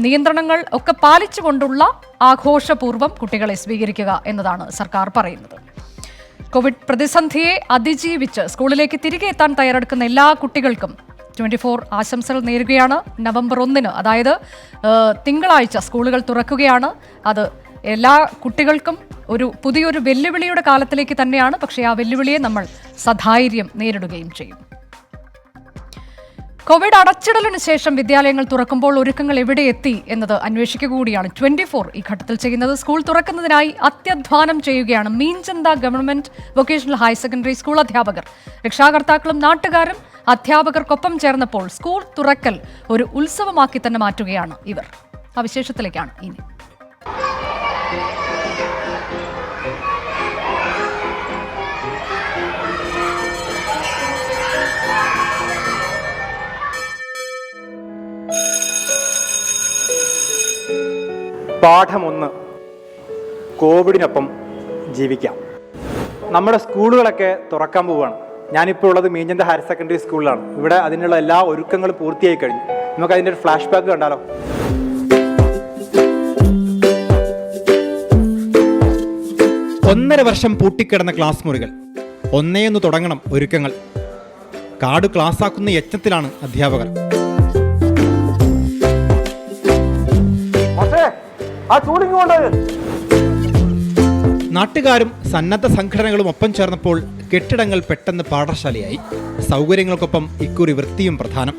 നിയന്ത്രണങ്ങൾ ഒക്കെ പാലിച്ചുകൊണ്ടുള്ള ആഘോഷപൂർവ്വം കുട്ടികളെ സ്വീകരിക്കുക എന്നതാണ് സർക്കാർ പറയുന്നത്. കോവിഡ് പ്രതിസന്ധിയെ അതിജീവിച്ച് സ്കൂളിലേക്ക് തിരികെ എത്താൻ തയ്യാറെടുക്കുന്ന എല്ലാ കുട്ടികൾക്കും 24 ആശംസകൾ നേരുകയാണ്. നവംബർ 1, അതായത് തിങ്കളാഴ്ച സ്കൂളുകൾ തുറക്കുകയാണ്. അത് എല്ലാ കുട്ടികൾക്കും ഒരു പുതിയൊരു വെല്ലുവിളിയുടെ കാലത്തിലേക്ക് തന്നെയാണ്. പക്ഷേ ആ വെല്ലുവിളിയെ നമ്മൾ സധൈര്യം നേരിടുകയും ചെയ്യും. കോവിഡ് അടച്ചിടലിന് ശേഷം വിദ്യാലയങ്ങൾ തുറക്കുമ്പോൾ ഒരുക്കങ്ങൾ എവിടെ എത്തി എന്നത് അന്വേഷിക്കുക കൂടിയാണ് 24 ഈ ഘട്ടത്തിൽ ചെയ്യുന്നത്. സ്കൂൾ തുറക്കുന്നതിനായി അത്യധ്വാനം ചെയ്യുകയാണ് Meenchantha government vocational higher secondary school അധ്യാപകർ. രക്ഷാകർത്താക്കളും നാട്ടുകാരും അധ്യാപകർക്കൊപ്പം ചേർന്നപ്പോൾ സ്കൂൾ തുറക്കൽ ഒരു ഉത്സവമാക്കി തന്നെ മാറ്റുകയാണ് ഇവർ. ആ വിശേഷത്തിലേക്കാണ് ഇനി. പാഠം 1, കോവിഡിനൊപ്പം ജീവിക്കാം. നമ്മുടെ സ്കൂളുകളൊക്കെ തുറക്കാൻ പോവുകയാണ്. ഞാനിപ്പോൾ ഉള്ളത് മീഞ്ചന്ത ഹയർ സെക്കൻഡറി സ്കൂളിലാണ്. ഇവിടെ അതിനുള്ള എല്ലാ ഒരുക്കങ്ങളും പൂർത്തിയായി കഴിഞ്ഞു. നമുക്ക് അതിൻ്റെ ഒരു ഫ്ലാഷ് ബാക്ക് കണ്ടാലോ? ഒന്നര വർഷം പൂട്ടിക്കിടന്ന ക്ലാസ് മുറികൾ, ഒന്നേയൊന്ന് തുടങ്ങണം ഒരുക്കങ്ങൾ. കാർഡ് ക്ലാസ്സാക്കുന്ന യജ്ഞത്തിലാണ് അധ്യാപകർ. നാട്ടുകാരും സന്നദ്ധ സംഘടനകളും ഒപ്പം ചേർന്നപ്പോൾ കെട്ടിടങ്ങൾ പെട്ടെന്ന് പാഠശാലയായി. സൗകര്യങ്ങൾക്കൊപ്പം ഇക്കുറി വൃത്തിയും പ്രധാനം.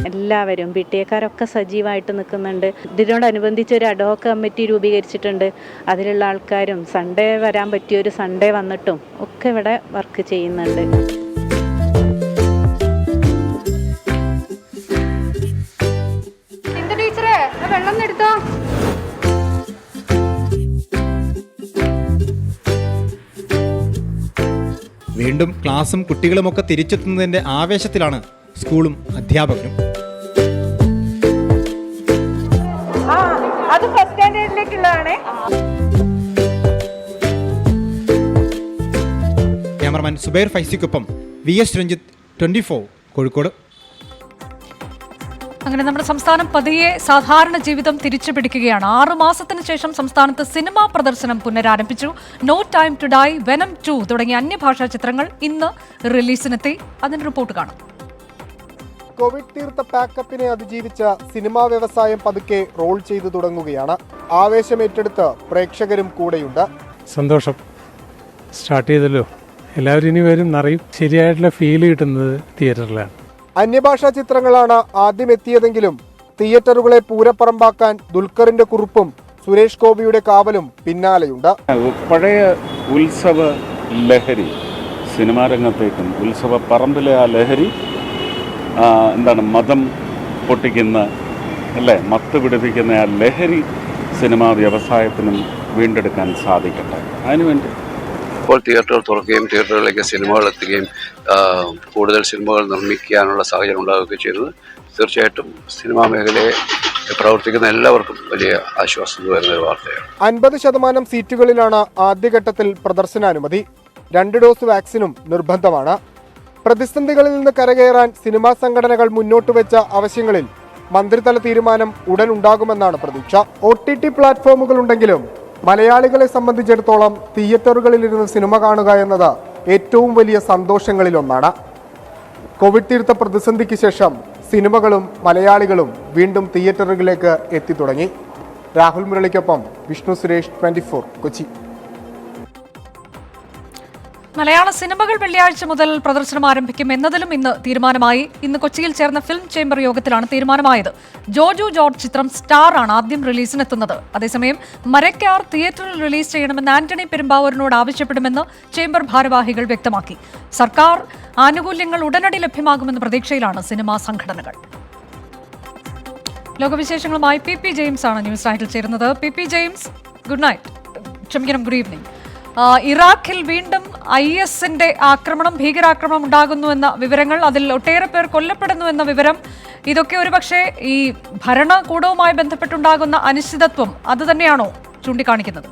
എല്ലാവരും പിടിഎക്കാരൊക്കെ സജീവമായിട്ട് നിൽക്കുന്നുണ്ട്. ഇതിനോടനുബന്ധിച്ച് ഒരു അഡ്ഹോക് കമ്മിറ്റി രൂപീകരിച്ചിട്ടുണ്ട്. അതിലുള്ള ആൾക്കാരും സൺഡേ വരാൻ പറ്റിയൊരു സൺഡേ വന്നിട്ടും ഒക്കെ ഇവിടെ വർക്ക് ചെയ്യുന്നുണ്ട്. വെള്ളം എടുത്തോ. വീണ്ടും ക്ലാസും കുട്ടികളുമൊക്കെ തിരിച്ചെത്തുന്നതിന്റെ ആവേശത്തിലാണ് സ്കൂളും അധ്യാപകരും. അത് ഫസ്റ്റ് സ്റ്റാൻഡേർഡിലേക്കുള്ളതാണ്. ക്യാമറമാൻ സുബൈർ ഫൈസിക്കൊപ്പം VS രഞ്ജിത്ത്, 24 കോഴിക്കോട്. അങ്ങനെ നമ്മുടെ സംസ്ഥാനം പതിയെ സാധാരണ ജീവിതം തിരിച്ചു പിടിക്കുകയാണ്. 6 മാസത്തിന് ശേഷം സംസ്ഥാനത്ത് സിനിമാ പ്രദർശനം പുനരാരംഭിച്ചു. No time to die, Venom 2 തുടങ്ങിയ അന്യഭാഷാ ചിത്രങ്ങൾ ഇന്ന് റിലീസിനെത്തി. അതിന്റെ റിപ്പോർട്ട് കാണാം. കോവിഡ് തീർത്ത പാക്കപ്പിനെ അതിജീവിച്ച സിനിമാ വ്യവസായം പതുക്കെ റോൾ ചെയ്തു തുടങ്ങുകയാണ്. ആവേശമേറ്റെടുത്ത് പ്രേക്ഷകരും കൂടെയുണ്ട്. സന്തോഷം, സ്റ്റാർട്ട് ചെയ്തല്ലോ. എല്ലാവരും ഇനി വരും എന്നറിയും. ശരിയായിട്ടുള്ള ഫീൽ കിട്ടുന്നത് തിയേറ്ററിലാണ്. അന്യഭാഷാ ചിത്രങ്ങളാണ് ആദ്യം എത്തിയതെങ്കിലും തിയേറ്ററുകളെ പൂരപ്പറമ്പാക്കാൻ ദുൽഖറിന്റെ കുറിപ്പും സുരേഷ് ഗോപിയുടെ കാവലും പിന്നാലെയുണ്ട്. പഴയ ഉത്സവ ലഹരി സിനിമാ രംഗത്തേക്കും ഉത്സവ പറമ്പിലെ ആ ലഹരി എന്താണ് മതം പൊട്ടിക്കുന്ന അല്ലേ, മത്ത് പിടിപ്പിക്കുന്ന ആ ലഹരി സിനിമാ വ്യവസായത്തിനും വീണ്ടെടുക്കാൻ സാധിക്കട്ടെ. അതിനുവേണ്ടി ഇപ്പോൾ തിയേറ്ററുകൾ തുറക്കുകയും തിയേറ്ററുകളിലേക്ക് സിനിമകൾ എത്തുകയും കൂടുതൽ സിനിമകൾ നിർമ്മിക്കാനുള്ള സാഹചര്യം ഉണ്ടാവുകയും ചെയ്തത് തീർച്ചയായിട്ടും സിനിമാ മേഖലയെ പ്രവർത്തിക്കുന്ന എല്ലാവർക്കും വലിയ ആശ്വാസം വരുന്ന ഒരു വാർത്തയാണ്. 50% സീറ്റുകളിലാണ് ആദ്യഘട്ടത്തിൽ പ്രദർശനാനുമതി. 2 ഡോസ് വാക്സിനും നിർബന്ധമാണ്. പ്രതിസന്ധികളിൽ നിന്ന് കരകയറാൻ സിനിമാ സംഘടനകൾ മുന്നോട്ട് വെച്ച ആവശ്യങ്ങളിൽ മന്ത്രിതല തീരുമാനം ഉടൻ ഉണ്ടാകുമെന്നാണ് പ്രതീക്ഷ. OTT പ്ലാറ്റ്ഫോമുകൾ ഉണ്ടെങ്കിലും മലയാളികളെ സംബന്ധിച്ചിടത്തോളം തിയേറ്ററുകളിലിരുന്ന് സിനിമ കാണുക എന്നത് ഏറ്റവും വലിയ സന്തോഷങ്ങളിലൊന്നാണ്. കോവിഡ് തീർത്ത പ്രതിസന്ധിക്ക് ശേഷം സിനിമകളും മലയാളികളും വീണ്ടും തിയേറ്ററുകളിലേക്ക് എത്തിത്തുടങ്ങി. രാഹുൽ മുരളിക്കൊപ്പം വിഷ്ണു സുരേഷ്, 24 കൊച്ചി. മലയാള സിനിമകൾ വെള്ളിയാഴ്ച മുതൽ പ്രദർശനം ആരംഭിക്കും എന്നതിലും ഇന്ന് തീരുമാനമായി. ഇന്ന് കൊച്ചിയിൽ ചേർന്ന ഫിലിം ചേംബർ യോഗത്തിലാണ് തീരുമാനമായത്. ജോജു ജോർജ് ചിത്രം സ്റ്റാർ ആണ് ആദ്യം റിലീസിനെത്തുന്നത്. അതേസമയം മരക്കാർ തിയേറ്ററിൽ റിലീസ് ചെയ്യണമെന്ന് ആന്റണി പെരുമ്പാവൂരിനോട് ആവശ്യപ്പെടുമെന്ന് ചേംബർ ഭാരവാഹികൾ വ്യക്തമാക്കി. സർക്കാർ ആനുകൂല്യങ്ങൾ ഉടനടി ലഭ്യമാകുമെന്ന പ്രതീക്ഷയിലാണ് സിനിമാ സംഘടനകൾ. ലോകവിശേഷങ്ങളുമായി PP ജെയിംസ് ആണ് ന്യൂസ് നൈറ്റിൽ ചേരുന്നത്. PP James, good evening. ഇറാഖിൽ വീണ്ടും IS-ന്റെ ആക്രമണം, ഭീകരാക്രമണം ഉണ്ടാകുന്നു എന്ന വിവരങ്ങൾ, അതിൽ ഒട്ടേറെ പേർ കൊല്ലപ്പെടുന്നു എന്ന വിവരം, ഇതൊക്കെ ഒരുപക്ഷെ ഈ ഭരണകൂടവുമായി ബന്ധപ്പെട്ടുണ്ടാകുന്ന അനിശ്ചിതത്വം അത് തന്നെയാണോ ചൂണ്ടിക്കാണിക്കുന്നത്?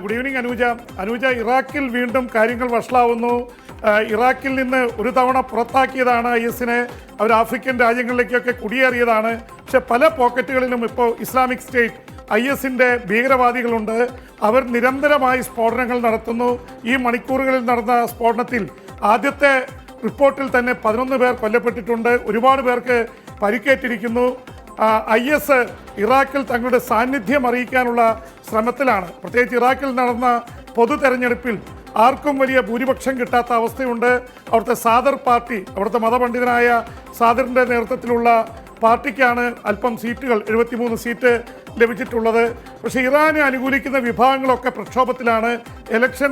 Good evening Anuja. ഇറാഖിൽ വീണ്ടും കാര്യങ്ങൾ വഷളാവുന്നു. ഇറാഖിൽ നിന്ന് ഒരു തവണ പുറത്താക്കിയതാണ് IS-നെ. അവർ ആഫ്രിക്കൻ രാജ്യങ്ങളിലേക്കൊക്കെ കുടിയേറിയതാണ്. പക്ഷെ പല പോക്കറ്റുകളിലും ഇപ്പോൾ ഇസ്ലാമിക് സ്റ്റേറ്റ് IS-ന്റെ ഭീകരവാദികളുണ്ട്. അവർ നിരന്തരമായി സ്ഫോടനങ്ങൾ നടത്തുന്നു. ഈ മണിക്കൂറുകളിൽ നടന്ന സ്ഫോടനത്തിൽ ആദ്യത്തെ റിപ്പോർട്ടിൽ തന്നെ 11 പേർ കൊല്ലപ്പെട്ടിട്ടുണ്ട്. ഒരുപാട് പേർക്ക് പരിക്കേറ്റിരിക്കുന്നു. IS ഇറാഖിൽ തങ്ങളുടെ സാന്നിധ്യം അറിയിക്കാനുള്ള ശ്രമത്തിലാണ്. പ്രത്യേകിച്ച് ഇറാഖിൽ നടന്ന പൊതു തെരഞ്ഞെടുപ്പിൽ ആർക്കും വലിയ ഭൂരിപക്ഷം കിട്ടാത്ത അവസ്ഥയുണ്ട്. അവിടുത്തെ സാദർ പാർട്ടി, അവിടുത്തെ മതപണ്ഡിതനായ സാദറിൻ്റെ നേതൃത്വത്തിലുള്ള പാർട്ടിക്കാണ് അല്പം സീറ്റുകൾ, 73 സീറ്റ് ലഭിച്ചിട്ടുള്ളത്. പക്ഷേ ഇറാനെ അനുകൂലിക്കുന്ന വിഭാഗങ്ങളൊക്കെ പ്രക്ഷോഭത്തിലാണ്. ഇലക്ഷൻ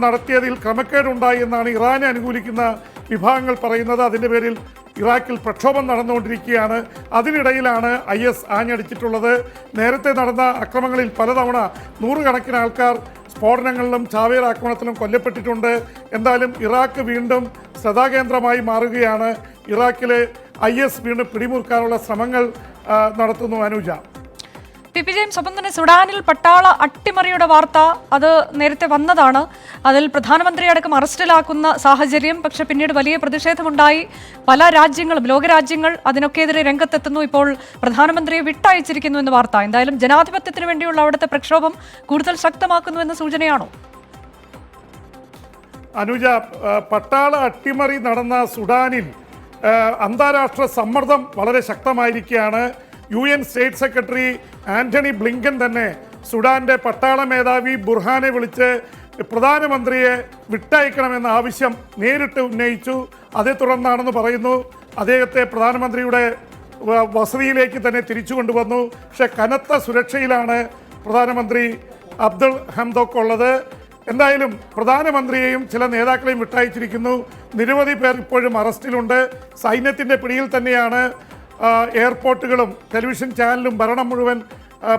നടത്തിയതിൽ ക്രമക്കേടുണ്ടായി എന്നാണ് ഇറാനെ അനുകൂലിക്കുന്ന വിഭാഗങ്ങൾ പറയുന്നത്. അതിൻ്റെ പേരിൽ ഇറാഖിൽ പ്രക്ഷോഭം നടന്നുകൊണ്ടിരിക്കുകയാണ്. അതിനിടയിലാണ് IS ആഞ്ഞടിച്ചിട്ടുള്ളത്. നേരത്തെ നടന്ന അക്രമങ്ങളിൽ പലതവണ 100 കണക്കിന് ആൾക്കാർ സ്ഫോടനങ്ങളിലും ചാവേർ ആക്രമണത്തിലും കൊല്ലപ്പെട്ടിട്ടുണ്ട്. എന്തായാലും ഇറാഖ് വീണ്ടും ശ്രദ്ധാകേന്ദ്രമായി മാറുകയാണ്. ഇറാഖിലെ IS വീണ്ടും പിടിമുറുക്കാനുള്ള ശ്രമങ്ങൾ നടത്തുന്നു. അനുജ. PP ജെയിംസ്, ഒപ്പം തന്നെ സുഡാനിൽ പട്ടാള അട്ടിമറിയുടെ വാർത്ത അത് നേരത്തെ വന്നതാണ്. അതിൽ പ്രധാനമന്ത്രി അടക്കം അറസ്റ്റിലാക്കുന്ന സാഹചര്യം. പക്ഷെ പിന്നീട് വലിയ പ്രതിഷേധമുണ്ടായി. പല രാജ്യങ്ങളും, ലോകരാജ്യങ്ങൾ അതിനൊക്കെതിരെ രംഗത്തെത്തുന്നു. ഇപ്പോൾ പ്രധാനമന്ത്രിയെ വിട്ടയച്ചിരിക്കുന്നു എന്ന വാർത്ത. എന്തായാലും ജനാധിപത്യത്തിന് വേണ്ടിയുള്ള അവിടുത്തെ പ്രക്ഷോഭം കൂടുതൽ ശക്തമാക്കുന്നു എന്ന സൂചനയാണോ? അനുജ, പട്ടാള അട്ടിമറി നടന്ന സുഡാനിൽ അന്താരാഷ്ട്ര സമ്മർദ്ദം വളരെ ശക്തമായിരിക്കുകയാണ്. UN state secretary Antony Blinken തന്നെ സുഡാന്റെ പട്ടാള മേധാവി ബുർഹാനെ വിളിച്ച് പ്രധാനമന്ത്രിയെ വിട്ടയക്കണമെന്ന ആവശ്യം നേരിട്ട് ഉന്നയിച്ചു. അതേ തുടർന്നാണെന്ന് പറയുന്നു അദ്ദേഹത്തെ പ്രധാനമന്ത്രിയുടെ വസതിയിലേക്ക് തന്നെ തിരിച്ചു കൊണ്ടുവന്നു. പക്ഷെ കനത്ത സുരക്ഷയിലാണ് പ്രധാനമന്ത്രി അബ്ദുൾ ഹംദോക്ക് ഉള്ളത്. എന്തായാലും പ്രധാനമന്ത്രിയെയും ചില നേതാക്കളെയും വിട്ടയച്ചിരിക്കുന്നു. നിരവധി പേർ ഇപ്പോഴും അറസ്റ്റിലുണ്ട്. സൈന്യത്തിൻ്റെ പിടിയിൽ തന്നെയാണ്. എയർപോർട്ടുകളും ടെലിവിഷൻ ചാനലും ഭരണം മുഴുവൻ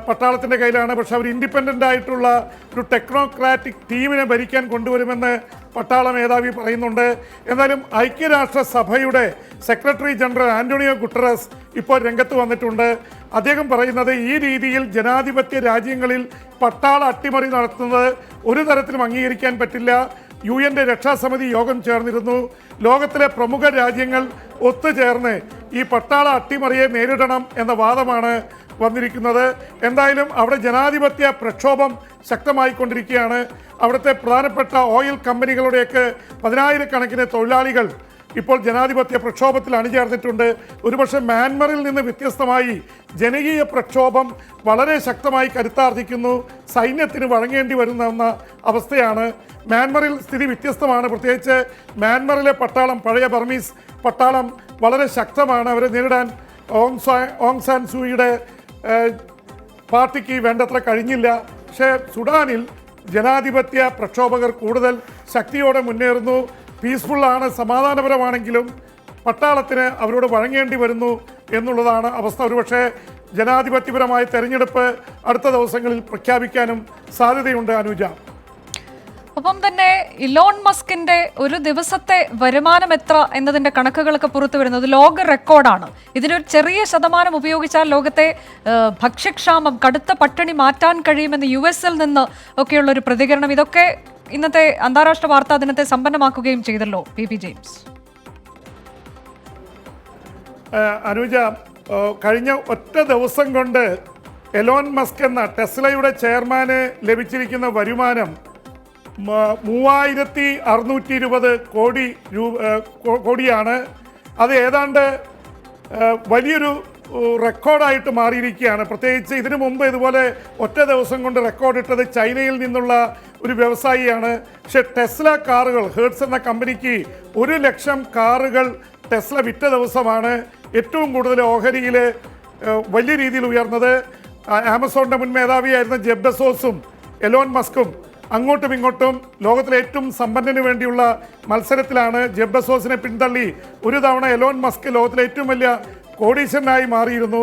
പട്ടാളത്തിൻ്റെ കയ്യിലാണ്. പക്ഷെ അവർ ഇൻഡിപെൻഡൻ്റ് ആയിട്ടുള്ള ഒരു ടെക്നോക്രാറ്റിക് ടീമിനെ ഭരിക്കാൻ കൊണ്ടുവരുമെന്ന് പട്ടാള മേധാവി പറയുന്നുണ്ട്. എന്നാലും ഐക്യരാഷ്ട്രസഭയുടെ സെക്രട്ടറി ജനറൽ ആന്റോണിയോ ഗുട്ടറസ് ഇപ്പോൾ രംഗത്ത് വന്നിട്ടുണ്ട്. അദ്ദേഹം പറയുന്നത് ഈ രീതിയിൽ ജനാധിപത്യ രാജ്യങ്ങളിൽ പട്ടാള അട്ടിമറി നടത്തുന്നത് ഒരു തരത്തിലും അംഗീകരിക്കാൻ പറ്റില്ല. UN രക്ഷാസമിതി യോഗം ചേർന്നിരുന്നു. ലോകത്തിലെ പ്രമുഖ രാജ്യങ്ങൾ ഒത്തുചേർന്ന് ഈ പട്ടാള അട്ടിമറിയെ നേരിടണം എന്ന വാദമാണ് വന്നിരിക്കുന്നത്. എന്തായാലും അവിടെ ജനാധിപത്യ പ്രക്ഷോഭം ശക്തമായിക്കൊണ്ടിരിക്കുകയാണ്. അവിടുത്തെ പ്രധാനപ്പെട്ട ഓയിൽ കമ്പനികളുടെയൊക്കെ 10,000-കണക്കിന് തൊഴിലാളികൾ ഇപ്പോൾ ജനാധിപത്യ പ്രക്ഷോഭത്തിൽ അണിചേർന്നിട്ടുണ്ട്. ഒരുപക്ഷെ മ്യാൻമറിൽ നിന്ന് വ്യത്യസ്തമായി ജനകീയ പ്രക്ഷോഭം വളരെ ശക്തമായി കരുത്താർജിക്കുന്നു. സൈന്യത്തിന് വഴങ്ങേണ്ടി വരുന്ന അവസ്ഥയാണ്. മ്യാൻമറിൽ സ്ഥിതി വ്യത്യസ്തമാണ്. പ്രത്യേകിച്ച് മ്യാൻമറിലെ പട്ടാളം, പഴയ ബർമീസ് പട്ടാളം വളരെ ശക്തമാണ്. അവരെ നേരിടാൻ ഓങ് സാൻ സൂയിയുടെ പാർട്ടിക്ക് വേണ്ടത്ര കഴിഞ്ഞില്ല. പക്ഷേ സുഡാനിൽ ജനാധിപത്യ പ്രക്ഷോഭകർ കൂടുതൽ ശക്തിയോടെ മുന്നേറുന്നു. പീസ്ഫുള്ളാണ്, സമാധാനപരമാണെങ്കിലും പട്ടാളത്തിന് അവരോട് വഴങ്ങേണ്ടി വരുന്നു എന്നുള്ളതാണ് അവസ്ഥ. ഒരുപക്ഷെ ജനാധിപത്യപരമായ തെരഞ്ഞെടുപ്പ് അടുത്ത ദിവസങ്ങളിൽ പ്രഖ്യാപിക്കാനും സാധ്യതയുണ്ട് അനുജ. ഒപ്പം തന്നെ ഇലോൺ മസ്കിന്റെ ഒരു ദിവസത്തെ വരുമാനം എത്ര എന്നതിന്റെ കണക്കുകളൊക്കെ പുറത്തു വരുന്നത് ലോക റെക്കോർഡാണ്. ഇതിനൊരു ചെറിയ ശതമാനം ഉപയോഗിച്ചാൽ ലോകത്തെ ഭക്ഷ്യക്ഷാമം, കടുത്ത പട്ടിണി മാറ്റാൻ കഴിയുമെന്ന് US-ൽ നിന്ന് ഒക്കെയുള്ള ഒരു പ്രതികരണം. ഇതൊക്കെ ഇന്നത്തെ അന്താരാഷ്ട്ര വാർത്താ ദിനത്തെ സമ്പന്നമാക്കുകയും ചെയ്തല്ലോ PP ജെയിംസ്. അനുജ, കഴിഞ്ഞ ഒറ്റ ദിവസം കൊണ്ട് എലോൺ മസ്ക് എന്ന ടെസ്ലയുടെ ചെയർമാന് ലഭിച്ചിരിക്കുന്ന വരുമാനം 3620 കോടിയാണ്. അത് ഏതാണ്ട് വലിയൊരു റെക്കോർഡായിട്ട് മാറിയിരിക്കുകയാണ്. പ്രത്യേകിച്ച് ഇതിനു മുമ്പ് ഇതുപോലെ ഒറ്റ ദിവസം കൊണ്ട് റെക്കോർഡിട്ടത് ചൈനയിൽ നിന്നുള്ള ഒരു വ്യവസായിയാണ്. പക്ഷേ ടെസ്ല കാറുകൾ, ഹെർട്സ് എന്ന കമ്പനിക്ക് 100,000 കാറുകൾ ടെസ്ല വിറ്റ ദിവസമാണ് ഏറ്റവും കൂടുതൽ ഓഹരിയിൽ വലിയ രീതിയിൽ ഉയർന്നത്. ആമസോണിൻ്റെ മുൻ മേധാവിയായിരുന്ന ജെഫ് ബെസോസും എലോൺ മസ്കും അങ്ങോട്ടും ഇങ്ങോട്ടും ലോകത്തിലെ ഏറ്റവും സമ്പന്നന് വേണ്ടിയുള്ള മത്സരത്തിലാണ്. ജെഫ് ബെസോസിനെ പിന്തള്ളി ഒരു തവണ എലോൺ മസ്ക് ലോകത്തിലെ ഏറ്റവും വലിയ കോടീശ്വരനായി മാറിയിരുന്നു.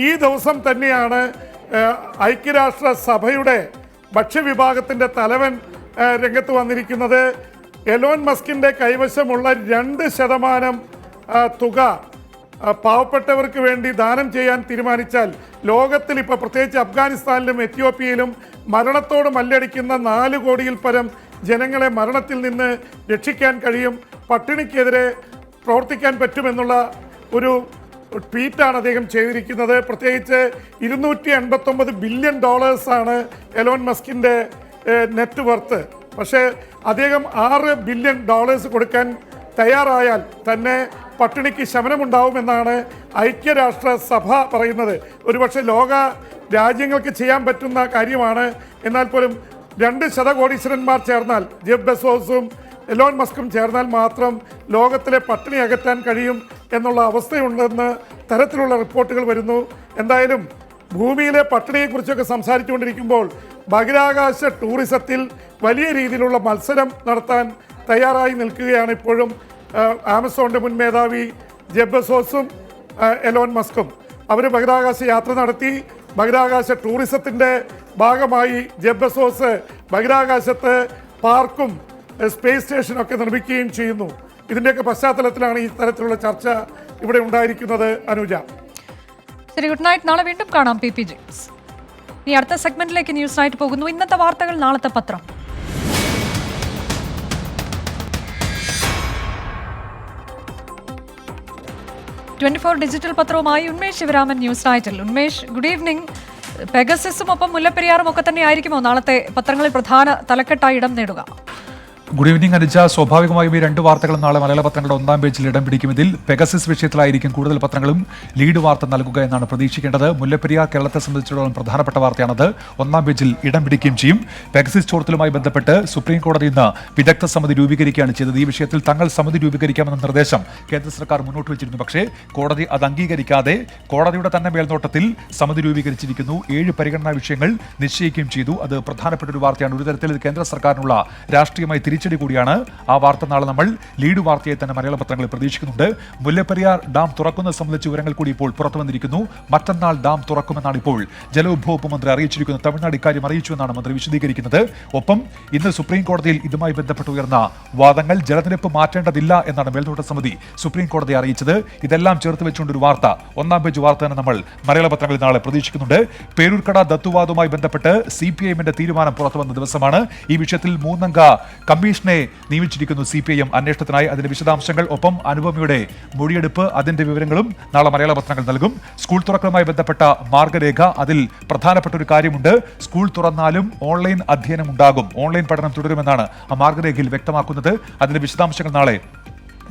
ഈ ദിവസം തന്നെയാണ് ഐക്യരാഷ്ട്ര സഭയുടെ ഭക്ഷ്യവിഭാഗത്തിൻ്റെ തലവൻ രംഗത്ത് വന്നിരിക്കുന്നത്. എലോൺ മസ്കിൻ്റെ കൈവശമുള്ള 2% തുക പാവപ്പെട്ടവർക്ക് വേണ്ടി ദാനം ചെയ്യാൻ തീരുമാനിച്ചാൽ ലോകത്തിൽ ഇപ്പോൾ പ്രത്യേകിച്ച് അഫ്ഗാനിസ്ഥാനിലും എത്യോപ്യയിലും മരണത്തോട് മല്ലടിക്കുന്ന 4 കോടിയിൽ പരം ജനങ്ങളെ മരണത്തിൽ നിന്ന് രക്ഷിക്കാൻ കഴിയും. പട്ടിണിക്കെതിരെ പ്രവർത്തിക്കാൻ പറ്റുമെന്നുള്ള ഒരു ട്വീറ്റാണ് അദ്ദേഹം ചെയ്തിരിക്കുന്നത്. പ്രത്യേകിച്ച് $289 ബില്യൺ എലോൺ മസ്കിൻ്റെ നെറ്റ് വർത്ത്. പക്ഷേ അദ്ദേഹം $6 ബില്യൺ കൊടുക്കാൻ തയ്യാറായാൽ തന്നെ പട്ടിണിക്ക് ശമനമുണ്ടാവുമെന്നാണ് ഐക്യരാഷ്ട്ര സഭ പറയുന്നത്. ഒരുപക്ഷെ ലോക രാജ്യങ്ങൾക്ക് ചെയ്യാൻ പറ്റുന്ന കാര്യമാണ്. എന്നാൽ പോലും 2 ശതകോടീശ്വരന്മാർ ചേർന്നാൽ, ജെഫ് ബെസോസും എലോൺ മസ്കും ചേർന്നാൽ മാത്രം ലോകത്തിലെ പട്ടിണി അകറ്റാൻ കഴിയും എന്നുള്ള അവസ്ഥയുണ്ടെന്ന് തരത്തിലുള്ള റിപ്പോർട്ടുകൾ വരുന്നു. എന്തായാലും ഭൂമിയിലെ പട്ടിണിയെക്കുറിച്ചൊക്കെ സംസാരിച്ചുകൊണ്ടിരിക്കുമ്പോൾ ബഹിരാകാശ ടൂറിസത്തിൽ വലിയ രീതിയിലുള്ള മത്സരം നടത്താൻ തയ്യാറായി നിൽക്കുകയാണ് ഇപ്പോഴും ആമസോണിൻ്റെ മുൻ മേധാവി ജെഫ് ബെസോസും എലോൺ മസ്കും. അവർ ബഹിരാകാശ യാത്ര നടത്തി. ബഹിരാകാശ ടൂറിസത്തിൻ്റെ ഭാഗമായി ജെഫ് ബെസോസ് ബഹിരാകാശത്ത് പാർക്കും സ്പേസ് സ്റ്റേഷനൊക്കെ നിർമ്മിക്കുകയും ചെയ്യുന്നു. ഇതിൻ്റെയൊക്കെ പശ്ചാത്തലത്തിലാണ് ഈ തരത്തിലുള്ള ചർച്ച ഇവിടെ ഉണ്ടായിരിക്കുന്നത്. അനുജ, ശരി, ഗുഡ് നൈറ്റ്. നാളെ വീണ്ടും കാണാം PP ജെയിംസ്. ഇനി അടുത്ത സെഗ്മെന്റിലേക്ക് ന്യൂസ് നൈറ്റ് പോകുന്നു. ഇന്നത്തെ വാർത്തകൾ, നാളത്തെ പത്രം. 24 ഡിജിറ്റൽ പത്രവുമായി ഉന്മേഷ് ശിവരാമൻ ന്യൂസ് നൈറ്റിൽ. Unmesh, good evening. പെഗസസും ഒപ്പം മുല്ലപ്പെരിയാറും ഒക്കെ തന്നെ ആയിരിക്കുമോ നാളത്തെ പത്രങ്ങളിൽ പ്രധാന തലക്കെട്ടായി ഇടം നേടുക? Good evening Anuja. സ്വാഭാവികമായും ഈ രണ്ട് വാർത്തകളും നാളെ മലയാള പത്രങ്ങളുടെ ഒന്നാം പേജിൽ ഇടം പിടിക്കും. ഇതിൽ പെഗസിസ് വിഷയത്തിലായിരിക്കും കൂടുതൽ പത്രങ്ങളും ലീഡ് വാർത്ത നൽകുക എന്നാണ് പ്രതീക്ഷിക്കേണ്ടത്. മുല്ലപ്പെരിയാർ കേരളത്തെ സംബന്ധിച്ചിടത്തോളം പ്രധാനപ്പെട്ട വാർത്തയാണത്. ഒന്നാം പേജിൽ ഇടം പിടിക്കുകയും ചെയ്യും. പെഗസിസ് ചോർത്തലുമായി ബന്ധപ്പെട്ട് സുപ്രീം കോടതി ഇന്ന് വിദഗ്ധ സമിതി രൂപീകരിക്കുകയാണ് ചെയ്തത്. ഈ വിഷയത്തിൽ തങ്ങൾ സമിതി രൂപീകരിക്കാമെന്ന നിർദ്ദേശം കേന്ദ്ര സർക്കാർ മുന്നോട്ട് വെച്ചിരുന്നു. പക്ഷേ കോടതി അത് അംഗീകരിക്കാതെ കോടതിയുടെ തന്നെ മേൽനോട്ടത്തിൽ സമിതി രൂപീകരിച്ചിരിക്കുന്നു. 7 പരിഗണനാ വിഷയങ്ങൾ നിശ്ചയിക്കുകയും ചെയ്തു. അത് പ്രധാനപ്പെട്ട ഒരു വാർത്തയാണ്. ഒരു തരത്തിൽ ഇത് കേന്ദ്ര സർക്കാരിനുള്ള രാഷ്ട്രീയമായി തിരിച്ചടി കൂടിയാണ്. ആ വാർത്ത നാളെ നമ്മൾ ലീഡ് വാർത്തയായി തന്നെ മലയാള പത്രങ്ങളിൽ പ്രതീക്ഷിക്കുന്നുണ്ട്. മുല്ലപ്പെരിയാർ ഡാം തുറക്കുന്നത് സംബന്ധിച്ച വിവരങ്ങൾ കൂടി ഇപ്പോൾ പുറത്തു വന്നിരിക്കുന്നു. മറ്റന്നാൾ ഡാം തുറക്കുമെന്നാണ് ഇപ്പോൾ ജലവിഭവ മന്ത്രി അറിയിച്ചിരിക്കുന്നത്. തമിഴ്നാട് ഇക്കാര്യം അറിയിച്ചു എന്നാണ് മന്ത്രി വിശദീകരിക്കുന്നത്. ഒപ്പം ഇന്ന് സുപ്രീം കോടതിയിൽ ഇതുമായി ബന്ധപ്പെട്ട് ഉയർന്ന വാദങ്ങൾ ജലനിരപ്പ് മാറ്റേണ്ടതില്ല എന്നാണ് മേൽനോട്ട സമിതി സുപ്രീം കോടതിയെ അറിയിച്ചത്. ഇതെല്ലാം ചേർത്ത് വെച്ചുകൊണ്ട് ഒരു വാർത്ത, ഒന്നാം പേജ് വാർത്ത തന്നെ നമ്മൾ മലയാള പത്രങ്ങളിൽ നാളെ പ്രതീക്ഷിക്കുന്നുണ്ട്. പേരൂർക്കട ദത്തുവാദവുമായി ബന്ധപ്പെട്ട് CPIഎമ്മിന്റെ തീരുമാനം പുറത്തു വന്ന ദിവസമാണ്. ഈ വിഷയത്തിൽ 3-അംഗ കമ്മീഷനെ നിയമിച്ചിരിക്കുന്നു CPIഎം അന്വേഷണത്തിനായി. അതിന്റെ വിശദാംശങ്ങൾ ഒപ്പം അനുപമയുടെ മൊഴിയെടുപ്പ്, അതിന്റെ വിവരങ്ങളും നാളെ മലയാള പത്രങ്ങൾ നൽകും. സ്കൂൾ തുറക്കലുമായി ബന്ധപ്പെട്ട മാർഗരേഖ, അതിൽ പ്രധാനപ്പെട്ട ഒരു കാര്യമുണ്ട്. സ്കൂൾ തുറന്നാലും ഓൺലൈൻ അധ്യയനം ഉണ്ടാകും, ഓൺലൈൻ പഠനം തുടരുമെന്നാണ് ആ മാർഗരേഖയിൽ വ്യക്തമാക്കുന്നത്. അതിന്റെ വിശദാംശങ്ങൾ നാളെ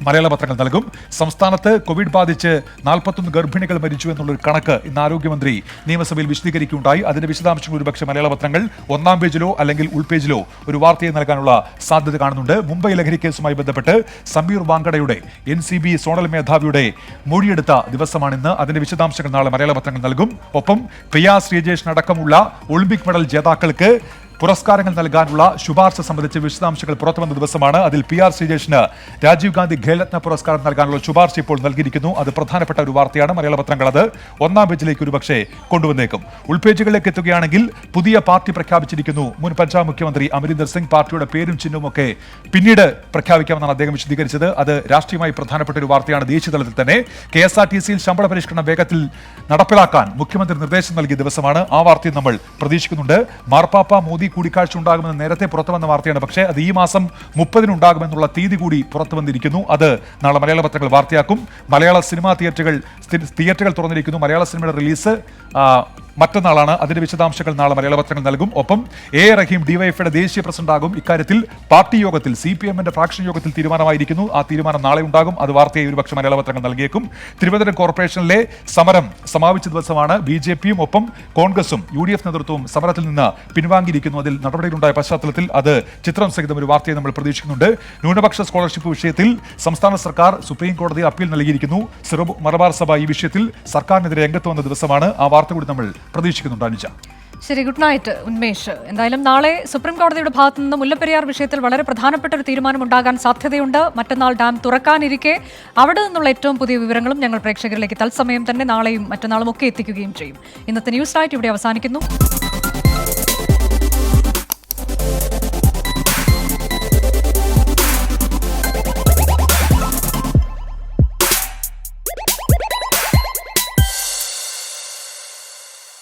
മലയാള പത്രങ്ങൾ നൽകും. സംസ്ഥാനത്ത് കോവിഡ് ബാധിച്ച് 41 ഗർഭിണികൾ മരിച്ചു എന്നുള്ളൊരു കണക്ക് ഇന്ന് ആരോഗ്യമന്ത്രി നിയമസഭയിൽ വിശദീകരിക്കുകയുണ്ടായി. അതിന്റെ വിശദാംശങ്ങൾ ഒരുപക്ഷെ മലയാള പത്രങ്ങൾ ഒന്നാം പേജിലോ അല്ലെങ്കിൽ ഉൾപേജിലോ ഒരു വാർത്തയെ നൽകാനുള്ള സാധ്യത കാണുന്നുണ്ട്. മുംബൈ ലഹരി കേസുമായി ബന്ധപ്പെട്ട് സമീർ വാങ്കഡയുടെ NCB സോണൽ മേധാവിയുടെ മൊഴിയെടുത്ത ദിവസമാണിന്ന്. അതിന്റെ വിശദാംശങ്ങൾ നാളെ മലയാള പത്രങ്ങൾ നൽകും. ഒപ്പം പ്രിയ ശ്രീജേഷിന് അടക്കമുള്ള ഒളിമ്പിക് മെഡൽ ജേതാക്കൾക്ക് പുരസ്കാരങ്ങൾ നൽകാനുള്ള ശുപാർശ സംബന്ധിച്ച് വിശദാംശങ്ങൾ പുറത്തുവന്ന ദിവസമാണ്. അതിൽ PR ശ്രീജേഷിന് രാജീവ് ഗാന്ധി ഖേൽരത്ന പുരസ്കാരം നൽകാനുള്ള ശുപാർശ ഇപ്പോൾ നൽകിയിരിക്കുന്നു. അത് പ്രധാനപ്പെട്ട ഒരു വാർത്തയാണ്. മലയാള പത്രങ്ങൾ അത് ഒന്നാം പേജിലേക്ക് ഒരുപക്ഷെ കൊണ്ടുവന്നേക്കും. ഉൾപേജുകളിലേക്ക് എത്തുകയാണെങ്കിൽ പുതിയ പാർട്ടി പ്രഖ്യാപിച്ചിരിക്കുന്നു. മുൻ പഞ്ചാബ് മുഖ്യമന്ത്രി അമരീന്ദർ സിംഗ് പാർട്ടിയുടെ പേരും ചിഹ്നവും ഒക്കെ പിന്നീട് പ്രഖ്യാപിക്കാമെന്നാണ് അദ്ദേഹം വിശദീകരിച്ചത്. അത് രാഷ്ട്രീയമായി പ്രധാനപ്പെട്ട ഒരു വാർത്തയാണ്. ദേശീയ തലത്തിൽ തന്നെ KSRTCയിൽ ശമ്പള പരിഷ്കരണം വേഗത്തിൽ നടപ്പിലാക്കാൻ മുഖ്യമന്ത്രി നിർദ്ദേശം നൽകിയ ദിവസമാണ്. ആ വാർത്തയും നമ്മൾ പ്രതീക്ഷിക്കുന്നുണ്ട്. മാർപ്പാപ്പ മോദി കൂടിക്കാഴ്ച ഉണ്ടാകുമെന്ന് നേരത്തെ പുറത്തു വന്ന വാർത്തയാണ്. പക്ഷേ അത് ഈ മാസം 30-ന് ഉണ്ടാകുമെന്നുള്ള തീയതി കൂടി പുറത്തു വന്നിരിക്കുന്നു. അത് നാളെ മലയാള പത്രങ്ങൾ വാർത്തയാക്കും. മലയാള സിനിമാ തിയേറ്ററുകൾ തുറന്നിരിക്കുന്നു. മലയാള സിനിമയുടെ റിലീസ് മറ്റന്നാളാണ്. അതിന്റെ വിശദാംശങ്ങൾ നാളെ മലയാള പത്രങ്ങൾ നൽകും. ഒപ്പം A റഹീം DYFയുടെ ദേശീയ പ്രസിഡന്റാകും. ഇക്കാര്യത്തിൽ പാർട്ടി യോഗത്തിൽ CPIഎമ്മിന്റെ ഫ്രാക്ഷൻ യോഗത്തിൽ തീരുമാനമായിരിക്കുന്നു. ആ തീരുമാനം നാളെ ഉണ്ടാകും. അത് വാർത്തയായി ഒരുപക്ഷെ മലയാള പത്രങ്ങൾ നൽകിയേക്കും. തിരുവനന്തപുരം കോർപ്പറേഷനിലെ സമരം സമാപിച്ച ദിവസമാണ്. BJPയും ഒപ്പം കോൺഗ്രസും UDF നേതൃത്വവും സമരത്തിൽ നിന്ന് പിൻവാങ്ങിയിരിക്കുന്നു. അതിൽ നടപടികളുണ്ടായ പശ്ചാത്തലത്തിൽ അത് ചിത്രം സഹിതം ഒരു വാർത്തയെ നമ്മൾ പ്രതീക്ഷിക്കുന്നുണ്ട്. ന്യൂനപക്ഷ സ്കോളർഷിപ്പ് വിഷയത്തിൽ സംസ്ഥാന സർക്കാർ സുപ്രീം കോടതിയിൽ അപ്പീൽ നൽകിയിരിക്കുന്നു. സിറോ മലബാർ സഭ ഈ വിഷയത്തിൽ സർക്കാരിനെതിരെ രംഗത്ത് വന്ന ദിവസമാണ്. ആ വാർത്ത കൂടി നമ്മൾ പ്രതീക്ഷിക്കുന്നുണ്ട് അനുജ. ശരി, ഗുഡ് നൈറ്റ് ഉന്മേഷ്. എന്തായാലും നാളെ സുപ്രീം കോടതിയുടെ ഭാഗത്തു നിന്ന് മുല്ലപ്പെരിയാർ വിഷയത്തിൽ വളരെ പ്രധാനപ്പെട്ട ഒരു തീരുമാനം ഉണ്ടാകാൻ സാധ്യതയുണ്ട്. മറ്റന്നാൾ ഡാം തുറക്കാനിരിക്കെ അവിടെ നിന്നുള്ള ഏറ്റവും പുതിയ വിവരങ്ങളും ഞങ്ങൾ പ്രേക്ഷകരിലേക്ക് തത്സമയം തന്നെ നാളെയും മറ്റന്നാളും ഒക്കെ എത്തിക്കുകയും ചെയ്യും. ഇന്നത്തെ ന്യൂസ് നൈറ്റ് ഇവിടെ അവസാനിക്കുന്നു.